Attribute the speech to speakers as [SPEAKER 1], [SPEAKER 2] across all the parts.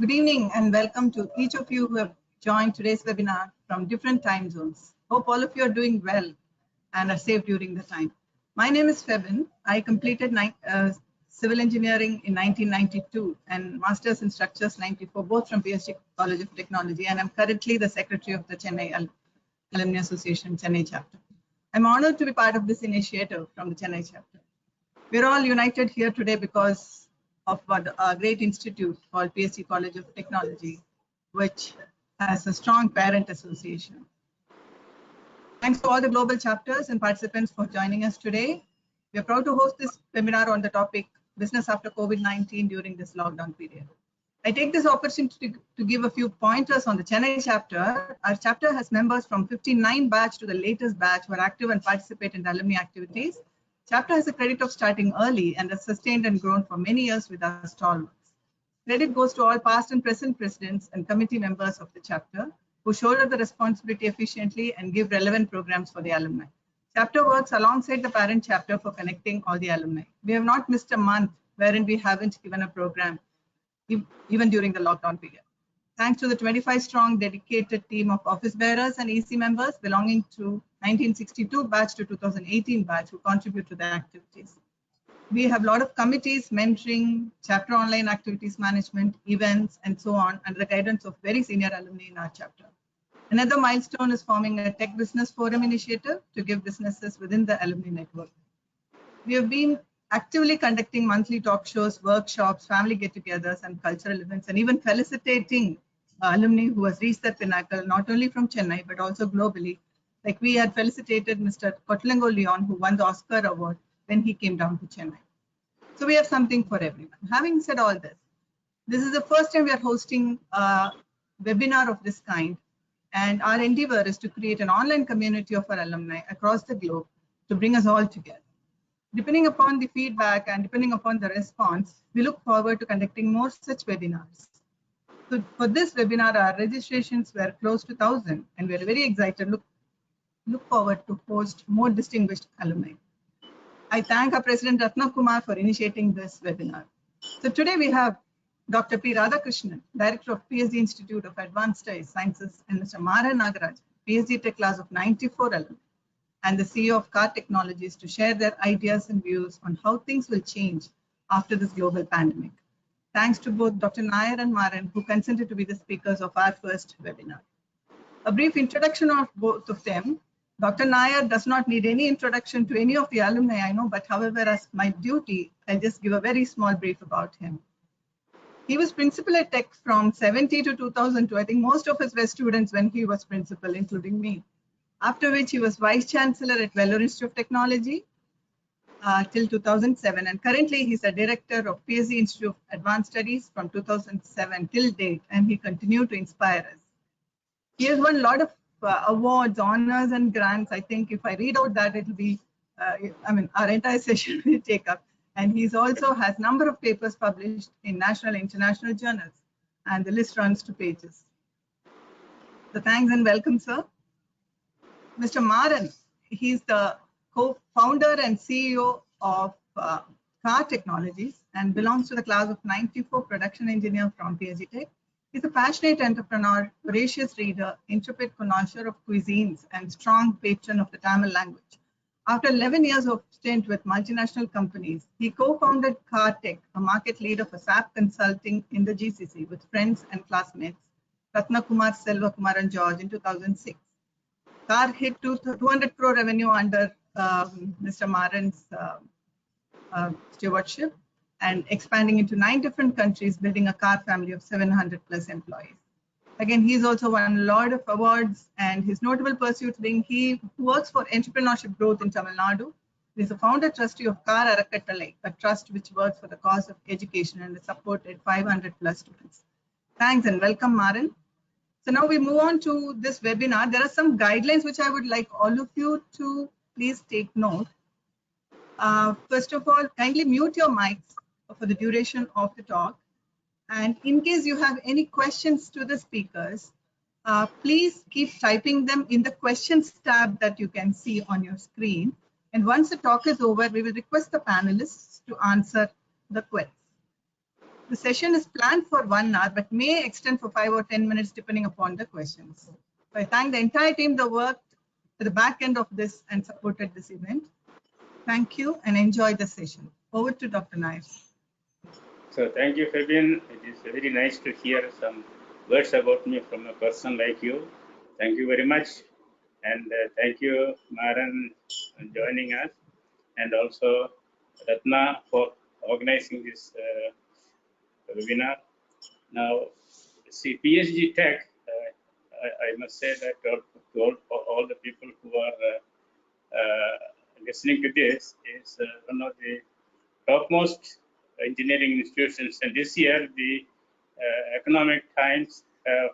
[SPEAKER 1] Good evening and welcome to each of you who have joined today's webinar from different time zones. Hope all of you are doing well and are safe during the time. My name is Febin. I completed civil engineering in 1992 and Masters in Structures 94, both from PSG College of Technology, and I'm currently the Secretary of the Chennai Alumni Association Chennai chapter. I'm honored to be part of this initiative from the Chennai chapter. We're all united here today because of a great institute called PSG College of Technology, which has a strong parent association. Thanks to all the global chapters and participants for joining us today. We are proud to host this webinar on the topic Business After COVID-19 during this lockdown period. I take this opportunity to give a few pointers on the Chennai chapter. Our chapter has members from 59 batch to the latest batch who are active and participate in the alumni activities. Chapter has a credit of starting early and has sustained and grown for many years with our stalwarts. Credit goes to all past and present presidents and committee members of the chapter who shoulder the responsibility efficiently and give relevant programs for the alumni. Chapter works alongside the parent chapter for connecting all the alumni. We have not missed a month wherein we haven't given a program, even during the lockdown period. Thanks to the 25-strong dedicated team of office bearers and EC members belonging to 1962 batch to 2018 batch who contribute to the activities. We have a lot of committees, mentoring, chapter online activities management, events, and so on, under the guidance of very senior alumni in our chapter. Another milestone is forming a Tech Business Forum initiative to give businesses within the alumni network. We have been actively conducting monthly talk shows, workshops, family get-togethers, and cultural events, and even felicitating alumni who has reached that pinnacle, not only from Chennai, but also globally. Like we had felicitated Mr. Kotlango Leon, who won the Oscar Award when he came down to Chennai. So we have something for everyone. Having said all this, this is the first time we are hosting a webinar of this kind. And our endeavor is to create an online community of our alumni across the globe to bring us all together. Depending upon the feedback and depending upon the response, we look forward to conducting more such webinars. So for this webinar, our registrations were close to 1,000, and we're very excited. Look forward to host more distinguished alumni. I thank our President Ratnakumar for initiating this webinar. So today we have Dr. P. Radhakrishnan, Director of PSG Institute of Advanced Sciences, and Mr. Maran Nagarajan, PSG Tech Class of 94 alumni, and the CEO of Car Technologies to share their ideas and views on how things will change after this global pandemic. Thanks to both Dr. Nair and Maran, who consented to be the speakers of our first webinar. A brief introduction of both of them. Dr. Nair does not need any introduction to any of the alumni I know, but however, as my duty, I'll just give a very small brief about him. He was principal at Tech from 70 to 2002. I think most of us were students when he was principal, including me. After which he was Vice Chancellor at Vellore Institute of Technology till 2007. And currently he's a Director of PSG Institute of Advanced Studies from 2007 till date. And he continued to inspire us. He has won a lot of awards, honors, and grants. I think if I read out that, it'll be, our entire session will take up. And he's also has a number of papers published in national and international journals. And the list runs to pages. So thanks and welcome, sir. Mr. Maran, he's the co-founder and CEO of Car Technologies and belongs to the class of 94 production engineer from PSG Tech. He's a passionate entrepreneur, voracious reader, intrepid connoisseur of cuisines, and strong patron of the Tamil language. After 11 years of stint with multinational companies, he co-founded Car Tech, a market leader for SAP consulting in the GCC with friends and classmates, Ratnakumar, Selvakumar, and George in 2006. Car hit 200 crore revenue under Mr. Maran's stewardship and expanding into 9 different countries, building a car family of 700 plus employees. Again, he's also won a lot of awards, and his notable pursuits being he works for entrepreneurship growth in Tamil Nadu. He's a founder trustee of Car Arakattalai, a trust which works for the cause of education and has supported 500 plus students. Thanks and welcome, Maran. So now we move on to this webinar. There are some guidelines which I would like all of you to please take note. First of all, kindly mute your mics for the duration of the talk. And in case you have any questions to the speakers, please keep typing them in the questions tab that you can see on your screen. And once the talk is over, we will request the panelists to answer the questions. The session is planned for 1 hour, but may extend for 5 or 10 minutes depending upon the questions. So I thank the entire team that worked at the back end of this and supported this event. Thank you and enjoy the session. Over to Dr. Nair.
[SPEAKER 2] So thank you, Fabian. It is very nice to hear some words about me from a person like you. Thank you very much. And thank you, Maran, for joining us, and also Ratna for organizing this webinar. Now, see, PSG Tech, I must say that to all the people who are listening to this is one of the topmost engineering institutions. And this year, the Economic Times have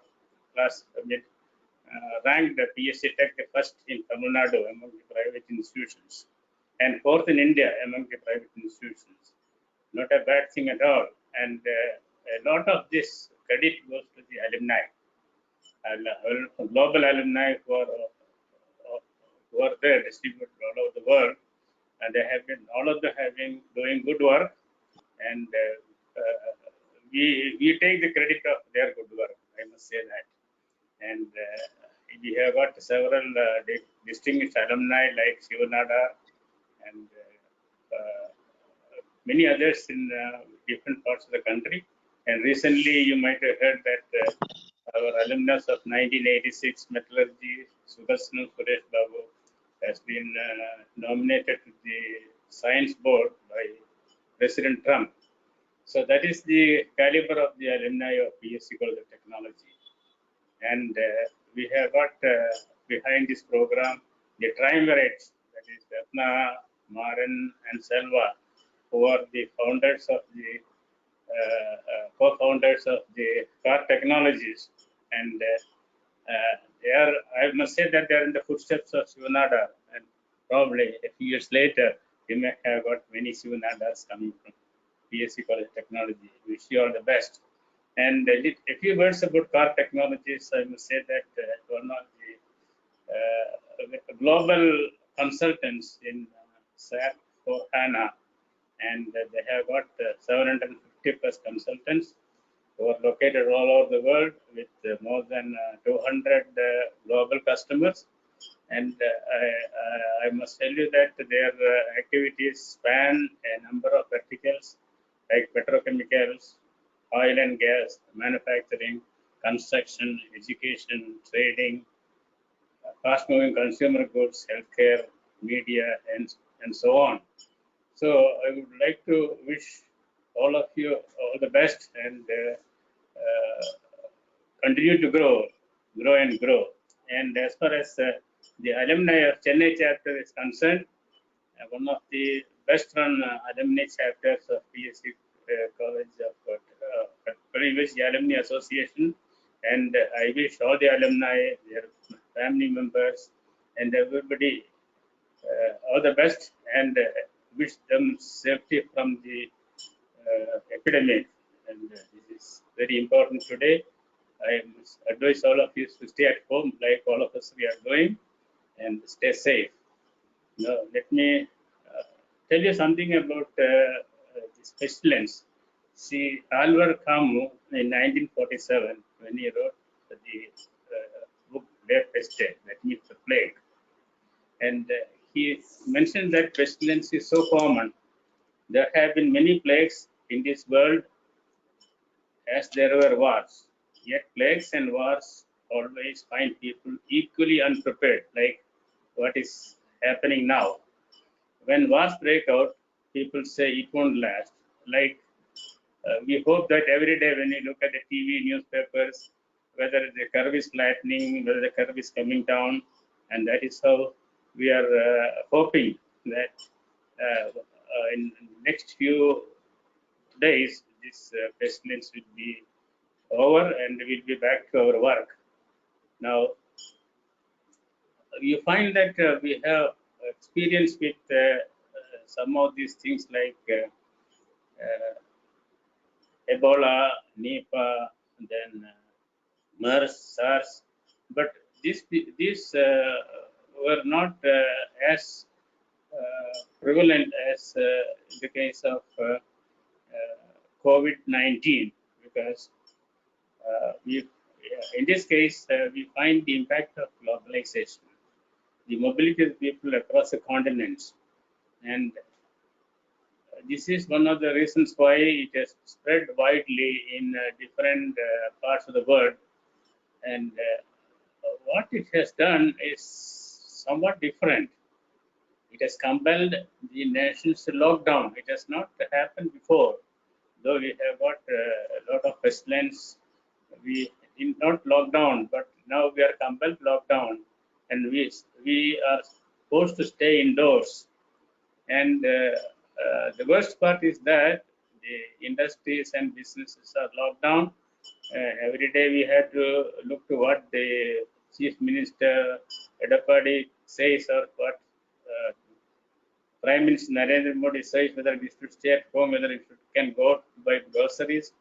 [SPEAKER 2] ranked the PSG Tech the first in Tamil Nadu among the private institutions and fourth in India among the private institutions. Not a bad thing at all. And a lot of this credit goes to the alumni, global alumni who are there distributed all over the world. And they have been, all of them have been doing good work. And we take the credit of their good work, I must say that. And we have got several distinguished alumni like Shivanada and many others in different parts of the country. And recently, you might have heard that our alumnus of 1986 metallurgy, Sudarshan Suresh Babu, has been nominated to the Science Board by President Trump. So that is the caliber of the alumni of PSG College of Technology. And we have got behind this program the triumvirate, that is Ratna, Maran, and Selva, who are the founders of the co-founders of the car technologies, and they are, I must say that they are in the footsteps of Shivanada, and probably a few years later we may have got many Shivanadas coming from PSG College of Technology. Wish you all the best. And a few words about car technologies. I must say that one of the global consultants in SAP for HANA, and they have got 750 plus consultants who are located all over the world with more than 200 global customers. And I must tell you that their activities span a number of verticals like petrochemicals, oil and gas, manufacturing, construction, education, trading, fast-moving consumer goods, healthcare, media, and so on. So I would like to wish all of you all the best and continue to grow and grow. And as far as the alumni of Chennai chapter is concerned, one of the best run alumni chapters of PSG College of previous Alumni Association, and I wish all the alumni, their family members, and everybody all the best, and wish them safety from the epidemic. And this is very important today. I advise all of you to stay at home, like all of us we are doing, and stay safe. Now, let me tell you something about this pestilence. See, Albert Camus in 1947, when he wrote the book Der Peste, that means the plague, and he mentioned that pestilence is so common. There have been many plagues in this world as there were wars. Yet plagues and wars always find people equally unprepared, like what is happening now. When wars break out, people say it won't last. Like we hope that every day when you look at the TV, newspapers, whether the curve is flattening, whether the curve is coming down, and that is how we are hoping that in the next few days this pestilence will be over and we'll be back to our work. Now, you find that we have experience with some of these things like Ebola, Nipah, then MERS, SARS, but these were not as prevalent as in the case of COVID-19, because in this case, we find the impact of globalization, the mobility of people across the continents. And this is one of the reasons why it has spread widely in different parts of the world. And what it has done is somewhat different. It has compelled the nations to lock down. It has not happened before, though we have got a lot of pestilence. We did not lock down, but now we are compelled to lock down, and we are forced to stay indoors. And the worst part is that the industries and businesses are locked down. Every day we have to look to what the Chief Minister Edapadi says, or what Prime Minister Narendra Modi says, whether we should stay at home, whether we can go buy groceries.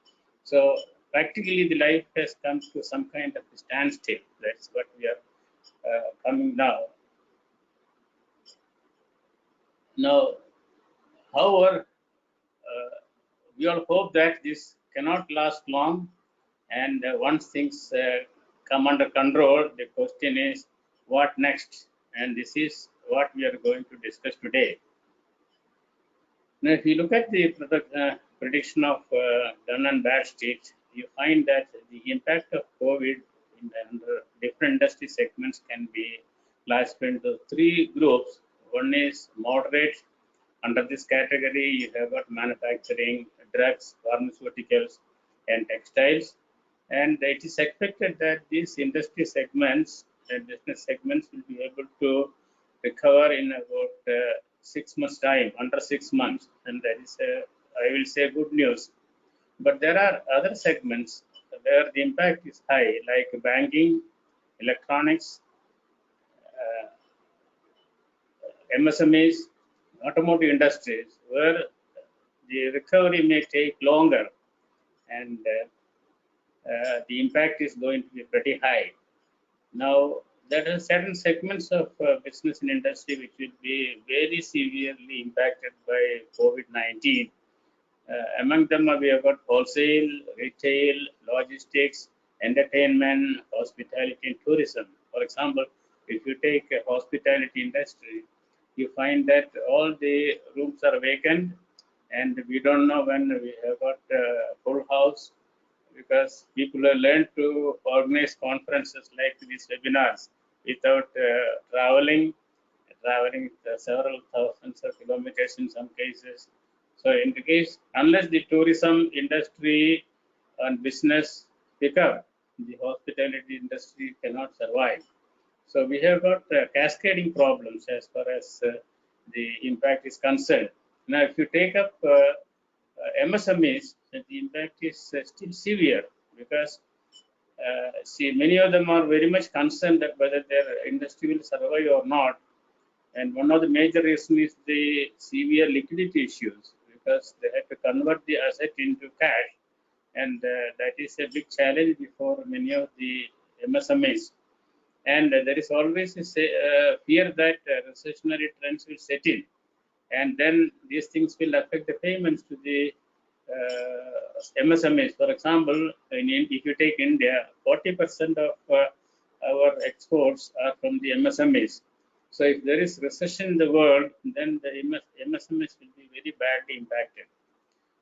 [SPEAKER 2] So practically the life has come to some kind of a standstill. That's what we are coming now. Now, however, we all hope that this cannot last long, and once things come under control, the question is what next? And this is what we are going to discuss today. Now, if you look at the prediction of Dun and Bradstreet, you find that the impact of COVID under different industry segments can be classified into three groups. One is moderate. Under this category, you have got manufacturing, drugs, pharmaceuticals, and textiles. And it is expected that these industry segments and business segments will be able to recover in about 6 months' time, under 6 months. And that is, I will say, good news. But there are other segments where the impact is high, like banking, electronics, MSMEs, automotive industries, where the recovery may take longer, and the impact is going to be pretty high. Now, there are certain segments of business and industry which will be very severely impacted by COVID-19. Among them, we have got wholesale, retail, logistics, entertainment, hospitality, and tourism. For example, if you take a hospitality industry, you find that all the rooms are vacant, and we don't know when we have got a full house, because people have learned to organize conferences like these webinars without traveling several thousands of kilometers in some cases. So in the case, unless the tourism industry and business pick up, the hospitality industry cannot survive. So we have got cascading problems as far as the impact is concerned. Now, if you take up MSMEs, the impact is still severe, because see, many of them are very much concerned that whether their industry will survive or not. And one of the major reasons is the severe liquidity issues, because they have to convert the asset into cash, and that is a big challenge before many of the MSMEs. And there is always a fear that recessionary trends will set in, and then these things will affect the payments to the MSMEs. For example, if you take India, 40% of our exports are from the MSMEs. So if there is recession in the world, then the MSMEs will be very badly impacted.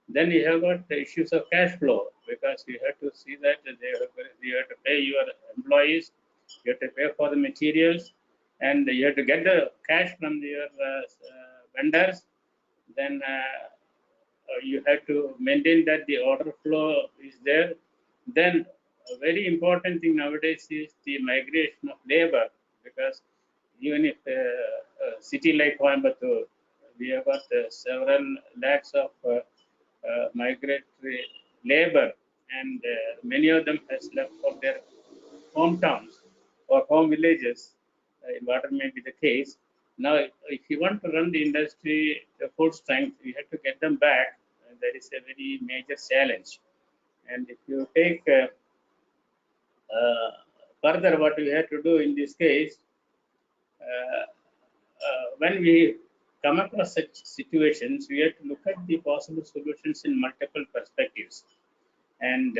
[SPEAKER 2] Then you have got the issues of cash flow, because you have to see that you have to pay your employees, you have to pay for the materials, and you have to get the cash from your vendors. Then you have to maintain that the order flow is there. Then a very important thing nowadays is the migration of labor, because even if a city like Coimbatore, we have got several lakhs of migratory labor, and many of them has left for their hometowns or home villages, whatever may be the case. Now, if you want to run the industry full strength, you have to get them back. That is a very major challenge. And if you take further, what we have to do in this case, when we come across such situations, we have to look at the possible solutions in multiple perspectives. And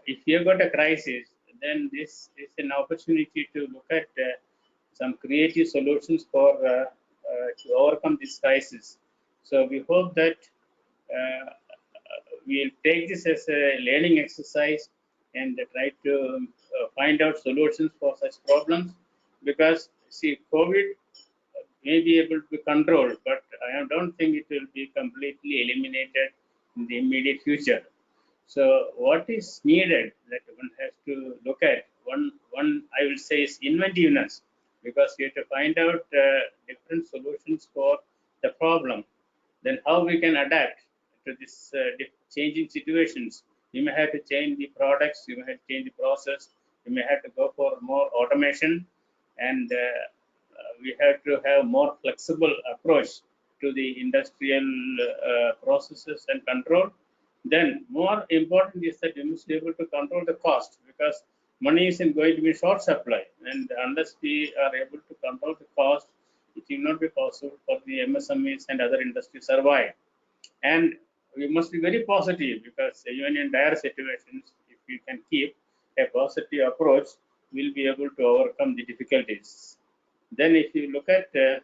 [SPEAKER 2] if you have got a crisis, then this is an opportunity to look at some creative solutions for to overcome this crisis. So we hope that we'll take this as a learning exercise and try to find out solutions for such problems, because see, COVID may be able to be controlled, but I don't think it will be completely eliminated in the immediate future. So what is needed that one has to look at, one I will say is inventiveness, because you have to find out different solutions for the problem. Then how we can adapt to this changing situations. You may have to change the products, you may have to change the process, you may have to go for more automation, and we have to have more flexible approach to the industrial processes and control. Then more important is that you must be able to control the cost, because money isn't going to be short supply, and unless we are able to control the cost, it will not be possible for the MSMEs and other industries to survive. And we must be very positive, because even in dire situations, if we can keep a positive approach, we'll be able to overcome the difficulties. Then if you look at the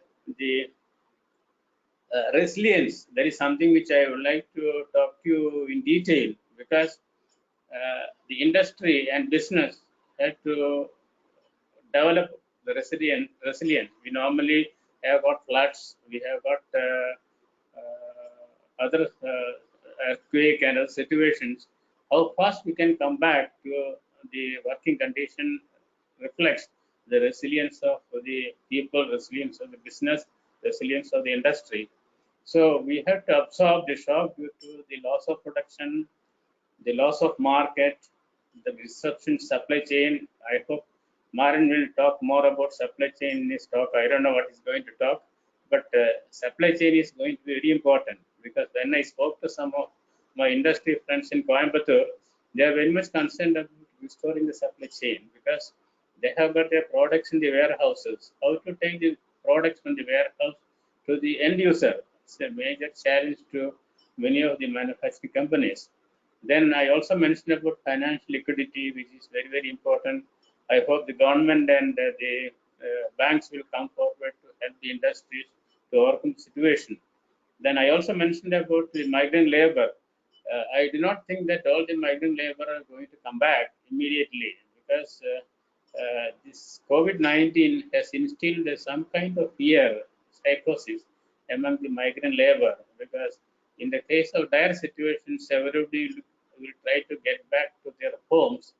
[SPEAKER 2] resilience, that is something which I would like to talk to you in detail, because the industry and business have to develop the resilience. We normally have got floods, we have got other earthquake and other situations. How fast we can come back to the working condition reflects the resilience of the people, resilience of the business, resilience of the industry. So we have to absorb the shock due to the loss of production, the loss of market, the disruption supply chain. I hope Maran will talk more about supply chain in his talk. I don't know what he's going to talk, but supply chain is going to be very important, because when I spoke to some of my industry friends in Coimbatore, they are very much concerned about restoring the supply chain, because they have got their products in the warehouses. How to take the products from the warehouse to the end user? It's a major challenge to many of the manufacturing companies. Then I also mentioned about financial liquidity, which is very, very important. I hope the government and the banks will come forward to help the industries to overcome the situation. Then I also mentioned about the migrant labor. I do not think that all the migrant labor are going to come back immediately, because this COVID-19 has instilled some kind of fear, psychosis among the migrant labor, because in the case of dire situations, everybody will try to get back to their homes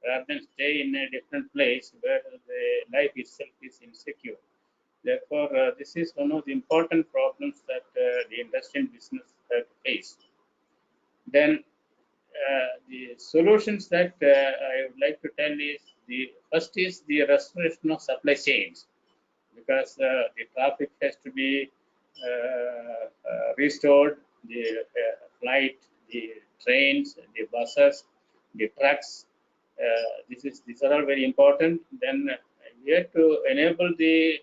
[SPEAKER 2] rather than stay in a different place where the life itself is insecure. Therefore, this is one of the important problems that the industry and business have to face. Then the solutions that I would like to tell is, the first is the restoration of supply chains, because the traffic has to be restored, the flight, the trains, the buses, the trucks. These are all very important. Then we have to enable the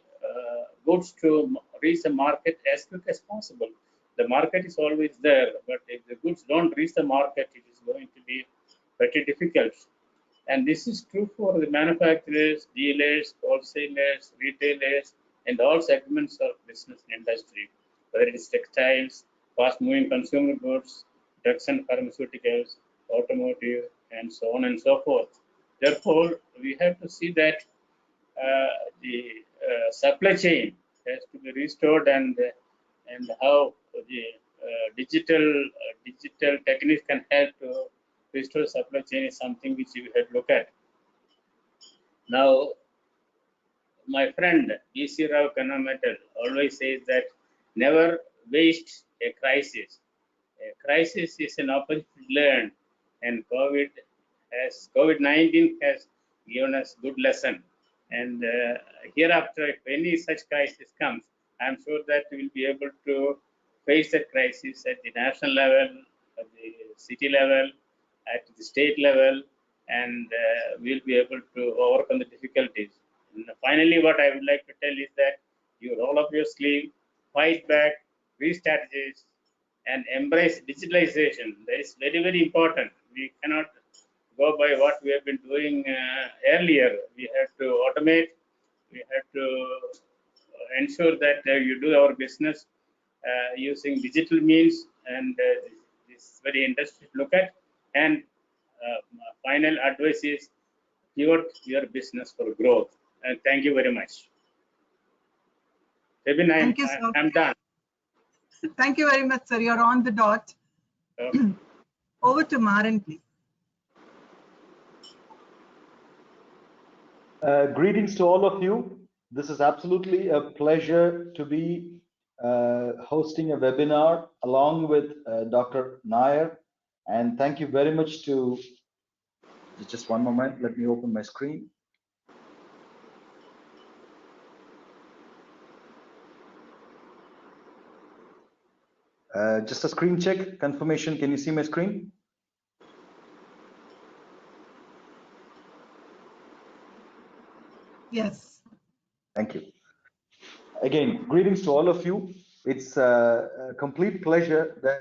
[SPEAKER 2] goods to reach the market as quick as possible. The market is always there, but if the goods don't reach the market, it is going to be pretty difficult. And this is true for the manufacturers, dealers, wholesalers, retailers, and all segments of business and industry, whether it is textiles, fast-moving consumer goods, drugs and pharmaceuticals, automotive, and so on and so forth. Therefore, we have to see that the supply chain has to be restored, and how the digital techniques can help to restore supply chain is something which we have to look at. Now, my friend B.C. Rao Kannamatal always says that never waste a crisis. A crisis is an opportunity to learn, and COVID-19 has given us good lesson. And hereafter, if any such crisis comes, I'm sure that we'll be able to face that crisis at the national level, at the city level, at the state level, and we'll be able to overcome the difficulties. And finally, what I would like to tell is that you roll up your sleeve, fight back, re-strategize, and embrace digitalization. That is very, very important. We cannot go by what we have been doing earlier. We have to automate. We have to ensure that you do our business using digital means, and this is very interesting to look at. And final advice is pivot your business for growth. And thank you very much. Kevin,
[SPEAKER 1] Thank you, sir.
[SPEAKER 2] I'm done.
[SPEAKER 1] Thank you very much, sir. You're on the dot. Over to Maran, please.
[SPEAKER 3] Greetings to all of you. This is absolutely a pleasure to be hosting a webinar along with Dr. Nair. And thank you very much to, just one moment, let me open my screen. Just a screen check, confirmation. Can you see my screen?
[SPEAKER 1] Yes.
[SPEAKER 3] Thank you. Again, greetings to all of you. It's a complete pleasure that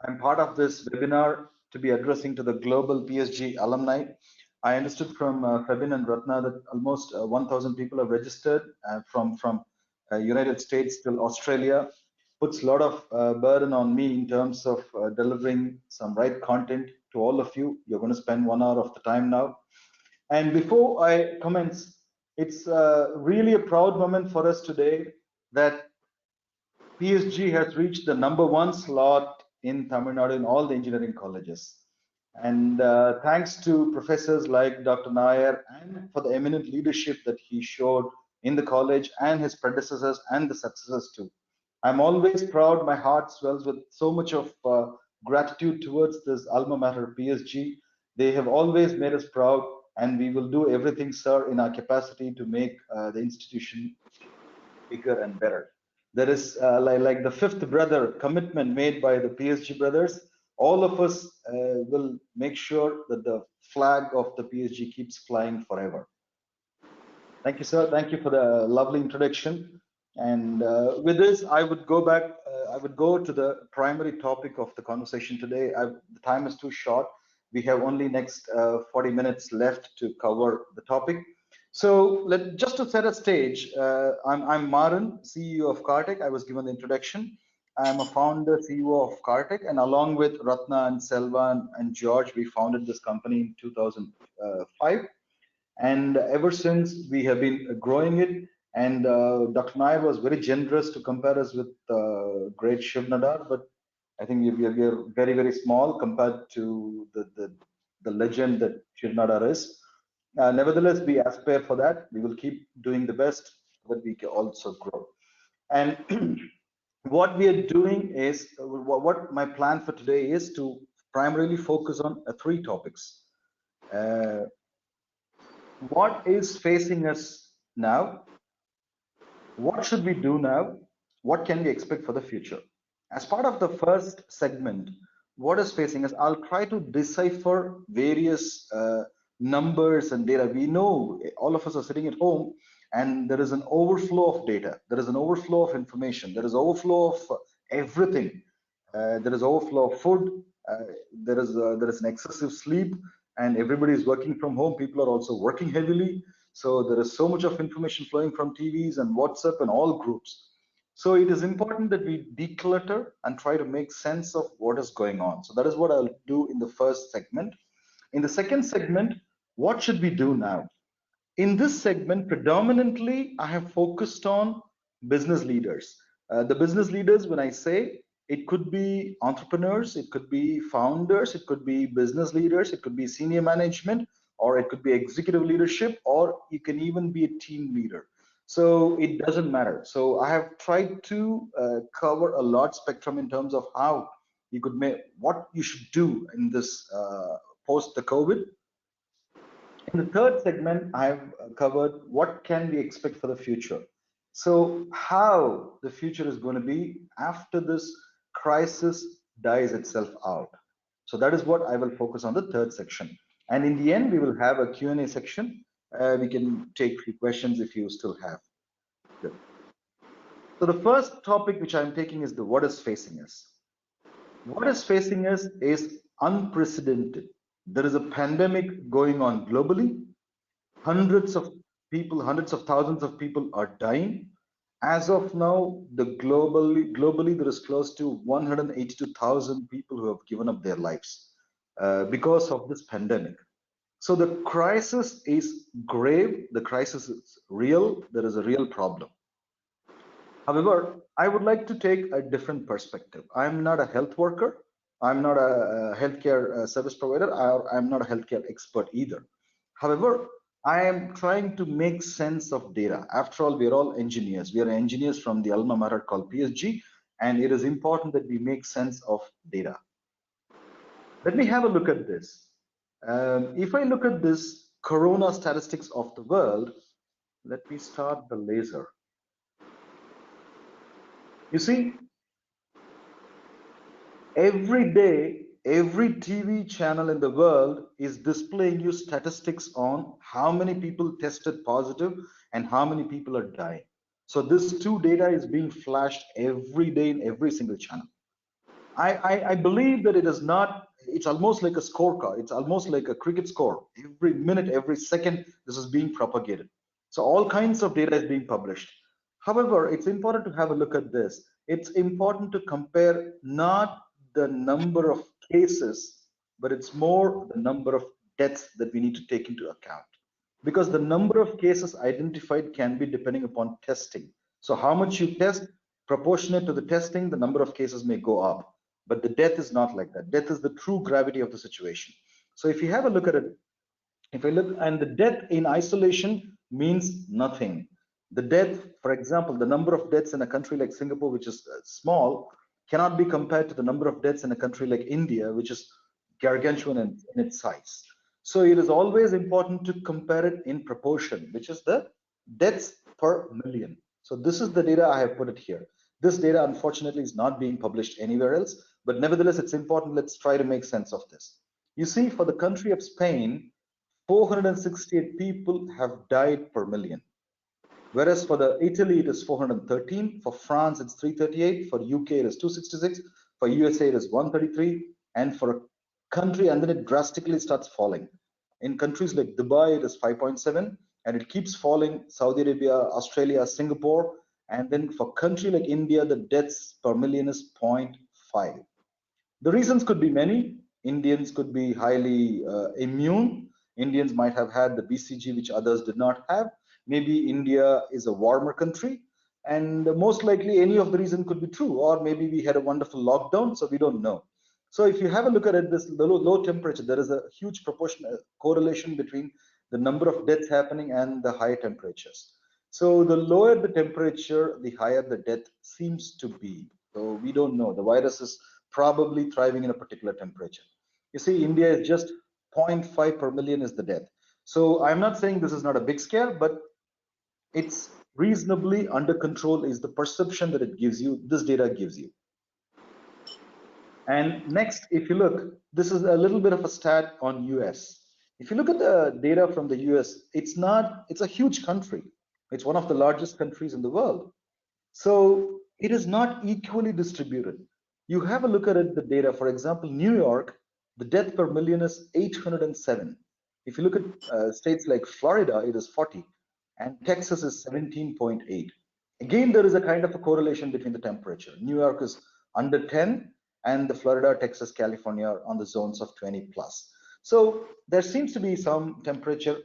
[SPEAKER 3] I'm part of this webinar to be addressing to the global PSG alumni. I understood from Febin and Ratna that almost 1,000 people have registered from United States till Australia. Puts a lot of burden on me in terms of delivering some right content to all of you. You're going to spend 1 hour of the time now. And before I commence, it's really a proud moment for us today that PSG has reached the #1 slot in Tamil Nadu in all the engineering colleges. And thanks to professors like Dr. Nair and for the eminent leadership that he showed in the college and his predecessors and the successors too. I'm always proud, my heart swells with so much of gratitude towards this alma mater PSG. They have always made us proud, and we will do everything, sir, in our capacity to make the institution bigger and better. There is like the fifth brother commitment made by the PSG brothers. All of us will make sure that the flag of the PSG keeps flying forever. Thank you, sir. Thank you for the lovely introduction. And with this, I would go back. I would go to the primary topic of the conversation today. The time is too short. We have only next 40 minutes left to cover the topic. So just to set a stage, I'm Maran, CEO of Kartik. I was given the introduction. I'm a founder, CEO of Kartik, and along with Ratna and Selvan and George, we founded this company in 2005. And ever since, we have been growing it. And Dr. Nair was very generous to compare us with great Shiv Nadar, but I think we are very, very small compared to the legend that Shiv Nadar is. Nevertheless, we aspire for that. We will keep doing the best, but we can also grow. And what we are doing is, what my plan for today is to primarily focus on 3 topics. What is facing us now? What should we do now? What can we expect for the future? As part of the first segment, what is facing us? I'll try to decipher various numbers and data. We know all of us are sitting at home and there is an overflow of data. There is an overflow of information. There is overflow of everything. There is overflow of food. There is an excessive sleep, and everybody is working from home. People are also working heavily. So there is so much of information flowing from TVs and WhatsApp and all groups. So it is important that we declutter and try to make sense of what is going on. So that is what I'll do in the first segment. In the second segment, what should we do now? In this segment, predominantly, I have focused on business leaders. The business leaders, when I say, it could be entrepreneurs, it could be founders, it could be business leaders, it could be senior management, or it could be executive leadership, or you can even be a team leader. So it doesn't matter. So I have tried to cover a large spectrum in terms of how you could make, what you should do in this post the COVID. In the third segment, I've covered what can we expect for the future. So how the future is going to be after this crisis dies itself out. So that is what I will focus on the third section. And in the end, we will have a Q&A section. We can take few questions if you still have. Good. So the first topic which I'm taking is the what is facing us. What is facing us is unprecedented. There is a pandemic going on globally. Hundreds of people, hundreds of thousands of people are dying. As of now, globally there is close to 182,000 people who have given up their lives because of this pandemic. So the crisis is grave. The crisis is real. There is a real problem. However, I would like to take a different perspective. I'm not a health worker. I'm not a healthcare service provider. I'm not a healthcare expert either. However, I am trying to make sense of data. After all, we are all engineers. We are engineers from the alma mater called PSG, and it is important that we make sense of data. Let me have a look at this. If I look at this corona statistics of the world, let me start the laser. You see, every day, every TV channel in the world is displaying you statistics on how many people tested positive and how many people are dying. So this two data is being flashed every day in every single channel. I believe that it is not, it's almost like a scorecard. It's almost like a cricket score. Every minute, every second, this is being propagated. So all kinds of data is being published. However, it's important to have a look at this. It's important to compare not the number of cases, but it's more the number of deaths that we need to take into account. Because the number of cases identified can be depending upon testing. So how much you test, proportionate to the testing, the number of cases may go up. But the death is not like that. Death is the true gravity of the situation. So if you have a look at it, if I look, and the death in isolation means nothing. The death, for example, the number of deaths in a country like Singapore, which is small, cannot be compared to the number of deaths in a country like India, which is gargantuan in its size. So it is always important to compare it in proportion, which is the deaths per million. So this is the data I have put it here. This data, unfortunately, is not being published anywhere else, but nevertheless, it's important. Let's try to make sense of this. You see, for the country of Spain, 468 people have died per million. Whereas for the Italy, it is 413. For France, it's 338. For UK, it is 266. For USA, it is 133. And for a country, and then it drastically starts falling. In countries like Dubai, it is 5.7, and it keeps falling. Saudi Arabia, Australia, Singapore, and then for country like India, the deaths per million is 0.5. The reasons could be many. Indians could be highly immune. Indians might have had the BCG, which others did not have. Maybe India is a warmer country, and most likely any of the reason could be true. Or maybe we had a wonderful lockdown, so we don't know. So if you have a look at it, this low temperature, there is a huge proportional correlation between the number of deaths happening and the high temperatures. So the lower the temperature, the higher the death seems to be. So we don't know. The virus is probably thriving in a particular temperature. You see, India is just 0.5 per million is the death. So I'm not saying this is not a big scare, but it's reasonably under control is the perception that it gives you, this data gives you. And next, if you look, this is a little bit of a stat on US. If you look at the data from the US, it's a huge country. It's one of the largest countries in the world. So it is not equally distributed. You have a look at it, the data. For example, New York, the death per million is 807. If you look at states like Florida, it is 40, and Texas is 17.8. Again, there is a kind of a correlation between the temperature. New York is under 10, and the Florida, Texas, California are on the zones of 20 plus. So there seems to be some temperature.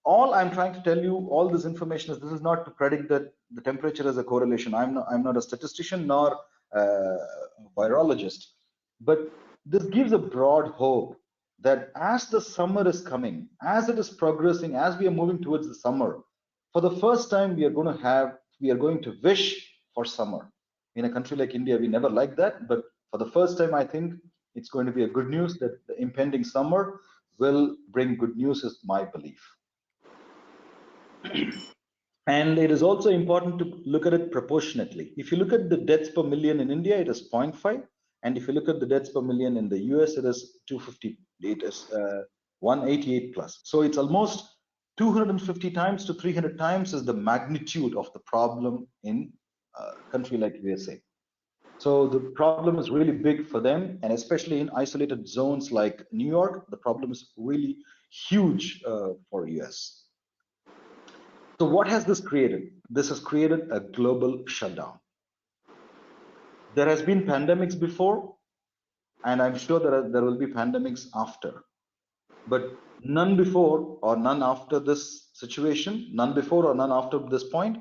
[SPEAKER 3] All I'm trying to tell you, all this information is, this is not to predict that the temperature is a correlation. I'm not a statistician nor a virologist, but this gives a broad hope that as the summer is coming, as it is progressing, as we are moving towards the summer, for the first time we are going to wish for summer. In a country like India, we never like that, but for the first time, I think it's going to be a good news that the impending summer will bring good news, is my belief. And it is also important to look at it proportionately. If you look at the deaths per million in India, it is 0.5. And if you look at the deaths per million in the US, it is 250, it is 188 plus. So it's almost 250 times to 300 times is the magnitude of the problem in country like USA. So the problem is really big for them, and especially in isolated zones like New York, the problem is really huge for US. So what has this created? This has created a global shutdown. There has been pandemics before, and I'm sure there will be pandemics after, but none before or none after this situation, none before or none after this point.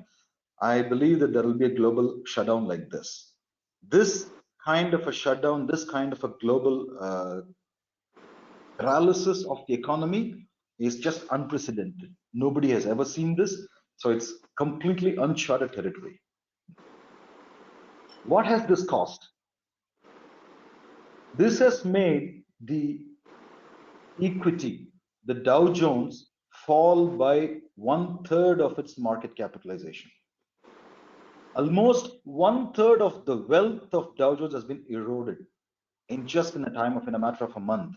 [SPEAKER 3] I believe that there will be a global shutdown like this. This kind of a shutdown, this kind of a global paralysis of the economy is just unprecedented. Nobody has ever seen this, so it's completely uncharted territory. What has this cost? This has made the equity, the Dow Jones, fall by 1/3 of its market capitalization. Almost 1/3 of the wealth of Dow Jones has been eroded in a matter of a month.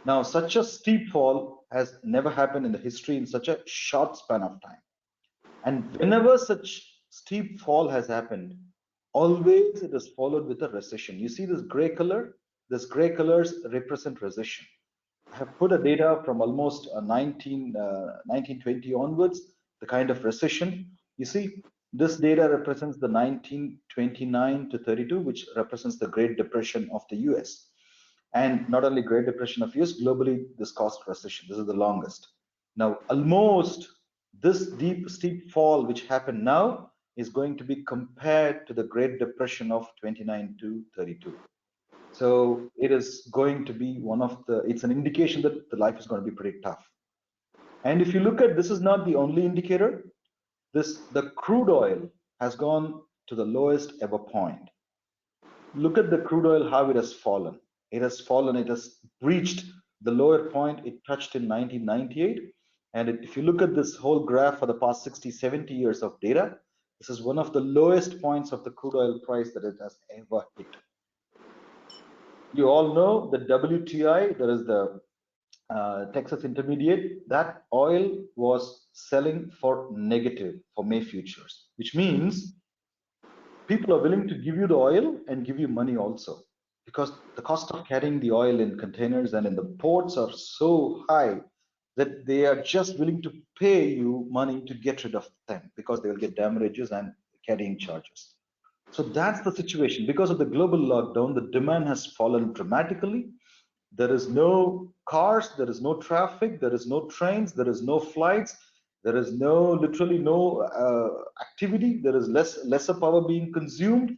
[SPEAKER 3] Now, such a steep fall has never happened in the history in such a short span of time. And whenever such steep fall has happened, always it is followed with a recession. You see this gray color? This gray colors represent recession. I have put a data from almost 1920 onwards, the kind of recession. You see, this data represents the 1929 to 32, which represents the Great Depression of the US. And not only Great Depression of US, globally, this caused recession. This is the longest. Now, almost this deep, steep fall, which happened now, is going to be compared to the Great Depression of 29 to 32. So it is going to be it's an indication that the life is going to be pretty tough. And if you look at, this is not the only indicator. The crude oil has gone to the lowest ever point. Look at the crude oil, how it has fallen. It has fallen, it has reached the lower point it touched in 1998. And if you look at this whole graph for the past 60, 70 years of data, this is one of the lowest points of the crude oil price that it has ever hit. You all know the WTI, there is the Texas Intermediate, that oil was selling for negative for May futures, which means people are willing to give you the oil and give you money also, because the cost of carrying the oil in containers and in the ports are so high that they are just willing to pay you money to get rid of them, because they will get damages and carrying charges. So that's the situation. Because of the global lockdown, the demand has fallen dramatically. There is no cars, there is no traffic, there is no trains, there is no flights, there is literally no activity. There is lesser power being consumed,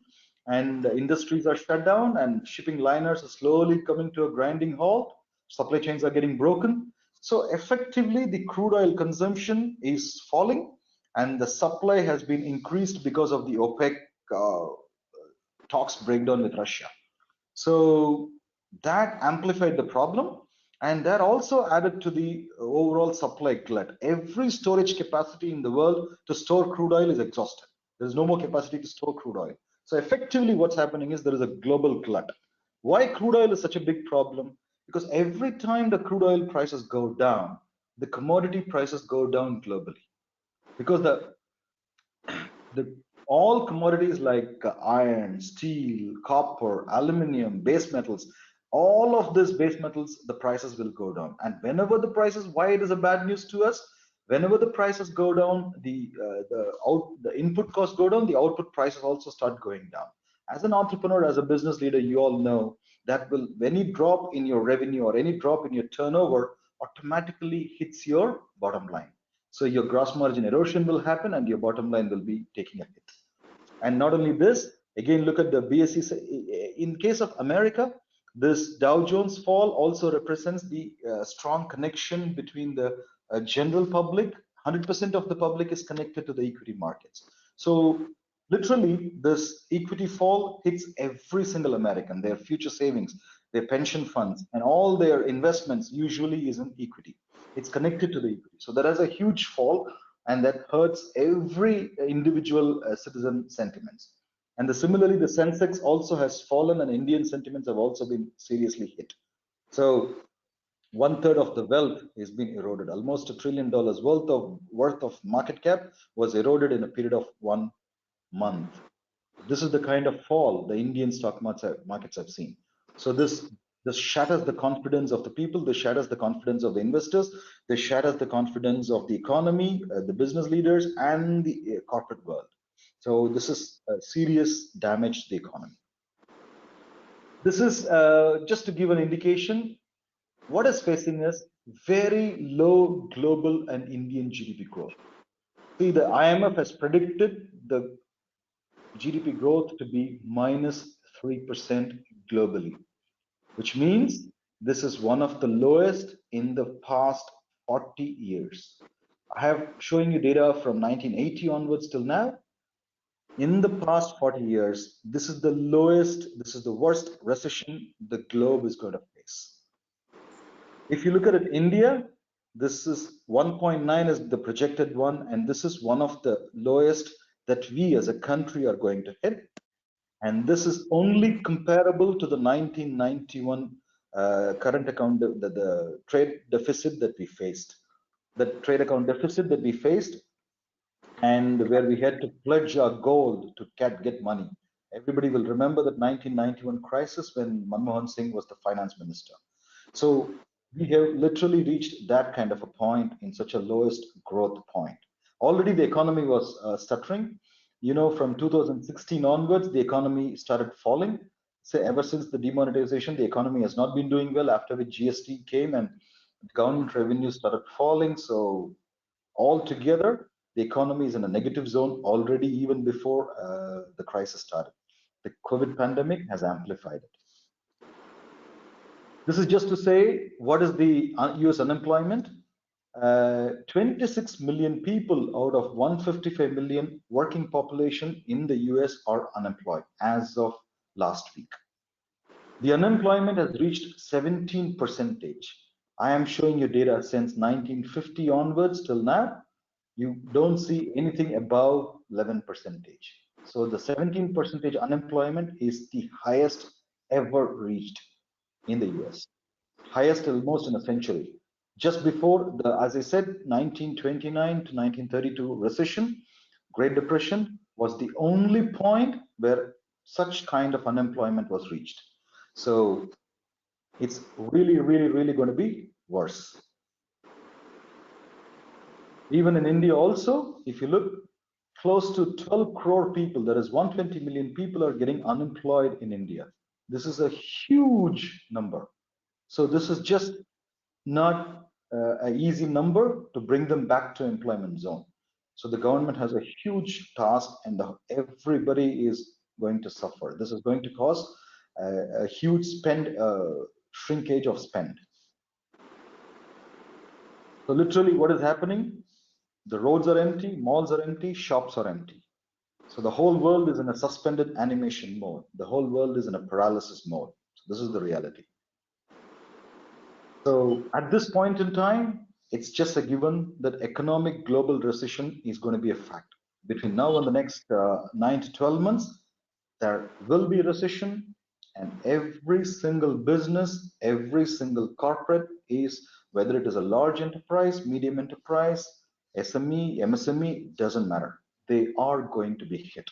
[SPEAKER 3] and industries are shut down, and shipping liners are slowly coming to a grinding halt. Supply chains are getting broken. So effectively, the crude oil consumption is falling, and the supply has been increased because of the OPEC talks breakdown with Russia. So that amplified the problem, and that also added to the overall supply glut. Every storage capacity in the world to store crude oil is exhausted. There's no more capacity to store crude oil. So effectively what's happening is there is a global glut. Why crude oil is such a big problem? Because every time the crude oil prices go down, the commodity prices go down globally. Because all commodities like iron, steel, copper, aluminum, base metals, all of these base metals, the prices will go down. And whenever the prices, why it is a bad news to us? Whenever the prices go down, the input costs go down, the output prices also start going down. As an entrepreneur, as a business leader, you all know that when any drop in your revenue or any drop in your turnover automatically hits your bottom line. So your gross margin erosion will happen and your bottom line will be taking a hit. And not only this, again, look at the BSE. In case of America, this Dow Jones fall also represents the strong connection between the general public. 100% of the public is connected to the equity markets. So literally, this equity fall hits every single American, their future savings, their pension funds, and all their investments usually is in equity. It's connected to the equity. So there is a huge fall, and that hurts every individual citizen sentiments. And similarly, the Sensex also has fallen, and Indian sentiments have also been seriously hit. So 1/3 of the wealth is being eroded. Almost $1 trillion worth of market cap was eroded in a period of 1 month. This is the kind of fall the Indian stock markets have seen. So this shatters the confidence of the people. This shatters the confidence of the investors. This shatters the confidence of the economy, the business leaders, and the corporate world. So this is a serious damage to the economy. This is just to give an indication. What is facing us? Very low global and Indian GDP growth. See, the IMF has predicted the GDP growth to be -3% globally, which means this is one of the lowest in the past 40 years. I have showing you data from 1980 onwards till now. In the past 40 years, this is the lowest, this is the worst recession the globe is going to face. If you look at it, India, this is 1.9 is the projected one, and this is one of the lowest that we as a country are going to hit. And this is only comparable to the 1991 current account, the trade deficit that we faced. The trade account deficit that we faced, and where we had to pledge our gold to get money. Everybody will remember that 1991 crisis when Manmohan Singh was the finance minister. So we have literally reached that kind of a point in such a lowest growth point. Already the economy was stuttering. You know, from 2016 onwards, the economy started falling. So ever since the demonetization, the economy has not been doing well. After which GST came and government revenue started falling. So altogether, the economy is in a negative zone already even before the crisis started. The COVID pandemic has amplified it. This is just to say, what is the US unemployment? 26 million people out of 155 million working population in the US are unemployed as of last week. The unemployment has reached 17%. I am showing you data since 1950 onwards till now. You don't see anything above 11%. So the 17% unemployment is the highest ever reached in the US, highest almost in a century. Just before the, as I said, 1929 to 1932 recession, Great Depression was the only point where such kind of unemployment was reached. So it's really, really, really going to be worse. Even in India also, if you look, close to 12 crore people, that is 120 million people are getting unemployed in India. This is a huge number. So this is just not an easy number to bring them back to employment zone. So the government has a huge task, and everybody is going to suffer. This is going to cause a huge shrinkage of spend. So literally what is happening? The roads are empty, malls are empty, shops are empty. So the whole world is in a suspended animation mode. The whole world is in a paralysis mode. So this is the reality. So at this point in time, it's just a given that economic global recession is going to be a fact. Between now and the next 9 to 12 months, there will be a recession, and every single business, every single corporate is, whether it is a large enterprise, medium enterprise, SME, MSME, doesn't matter. They are going to be hit.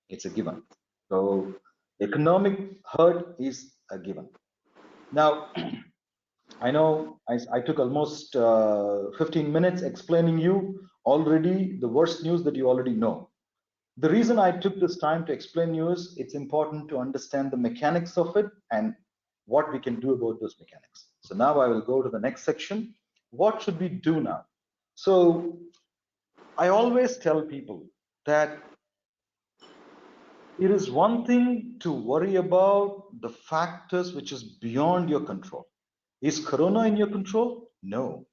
[SPEAKER 3] It's a given. So economic hurt is a given. Now, I know I took almost 15 minutes explaining you already the worst news that you already know. The reason I took this time to explain you is it's important to understand the mechanics of it and what we can do about those mechanics. So now I will go to the next section. What should we do now? So I always tell people that it is one thing to worry about the factors which is beyond your control. Is Corona in your control? No.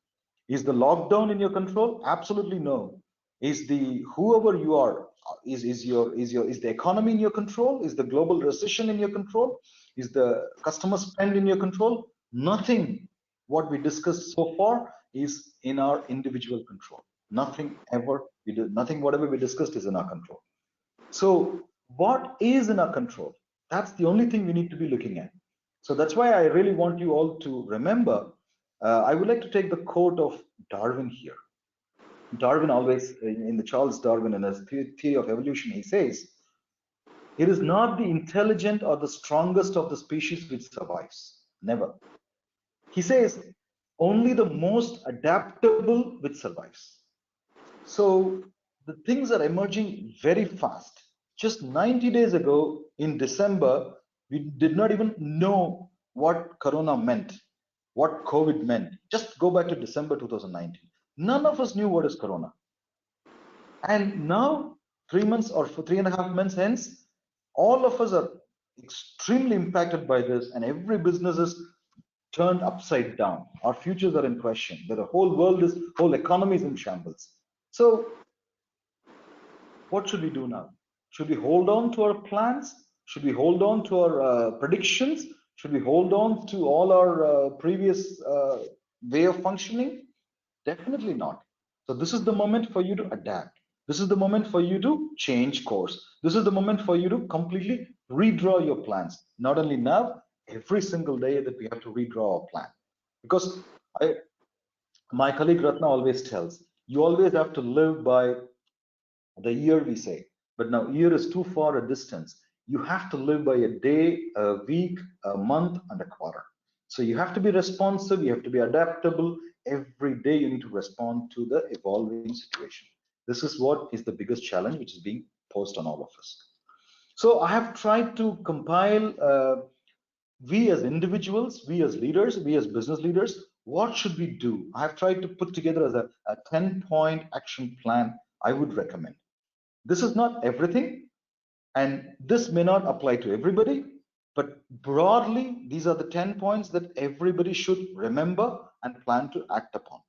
[SPEAKER 3] Is the lockdown in your control? Absolutely no. Is the whoever you are, is the economy in your control? Is the global recession in your control? Is the customer spend in your control? Nothing. What we discussed so far is in our individual control. Nothing ever we do, nothing whatever we discussed is in our control. So what is in our control? That's the only thing we need to be looking at. So that's why I really want you all to remember. I would like to take the quote of Darwin here. Darwin always, in the Charles Darwin, in his theory of evolution, he says, It is not the intelligent or the strongest of the species which survives. Never. He says only the most adaptable which survives. So the things are emerging very fast. Just 90 days ago in December, we did not even know what Corona meant, what COVID meant. Just go back to December 2019. None of us knew what is Corona. And now, 3 months or for 3.5 months hence, all of us are extremely impacted by this, and every business is turned upside down. Our futures are in question. The whole economy is in shambles. So, what should we do now? Should we hold on to our plans? Should we hold on to our predictions? Should we hold on to all our previous way of functioning? Definitely not. So this is the moment for you to adapt. This is the moment for you to change course. This is the moment for you to completely redraw your plans. Not only now, every single day that we have to redraw our plan. Because my colleague Ratna always tells, you always have to live by the year we say, but now year is too far a distance. You have to live by a day, a week, a month, and a quarter. So you have to be responsive, you have to be adaptable. Every day you need to respond to the evolving situation. This is what is the biggest challenge which is being posed on all of us. So I have tried to compile, we as individuals, we as leaders, we as business leaders, what should we do? I have tried to put together as a 10-point action plan I would recommend. This is not everything, and this may not apply to everybody, but broadly, these are the 10 points that everybody should remember and plan to act upon.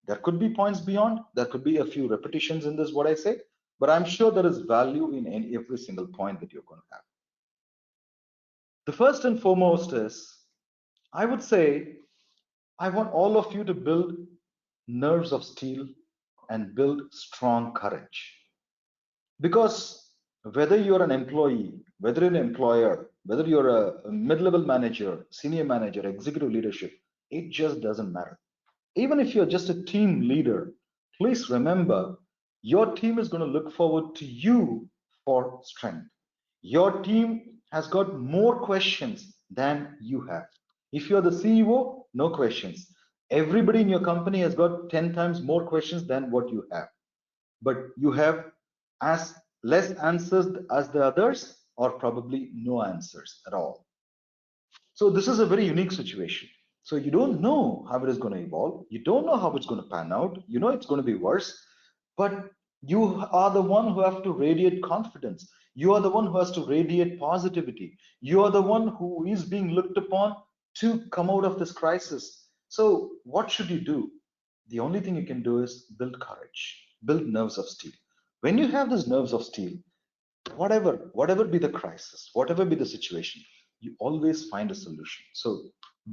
[SPEAKER 3] There could be points beyond, there could be a few repetitions in this, what I say, but I'm sure there is value in every single point that you're going to have. The first and foremost is, I would say, I want all of you to build nerves of steel and build strong courage. Because whether you're an employee, whether you're an employer, whether you're a mid-level manager, senior manager, executive leadership, it just doesn't matter. Even if you're just a team leader, please remember your team is going to look forward to you for strength. Your team has got more questions than you have. If you're the CEO, no questions. Everybody in your company has got 10 times more questions than what you have. But you have as less answers as the others, or probably no answers at all. So this is a very unique situation. So you don't know how it is going to evolve. You don't know how it's going to pan out. You know it's going to be worse, but you are the one who have to radiate confidence. You are the one who has to radiate positivity. You are the one who is being looked upon to come out of this crisis. So what should you do? The only thing you can do is build courage, build nerves of steel. When you have these nerves of steel, whatever be the crisis, whatever be the situation, you always find a solution. So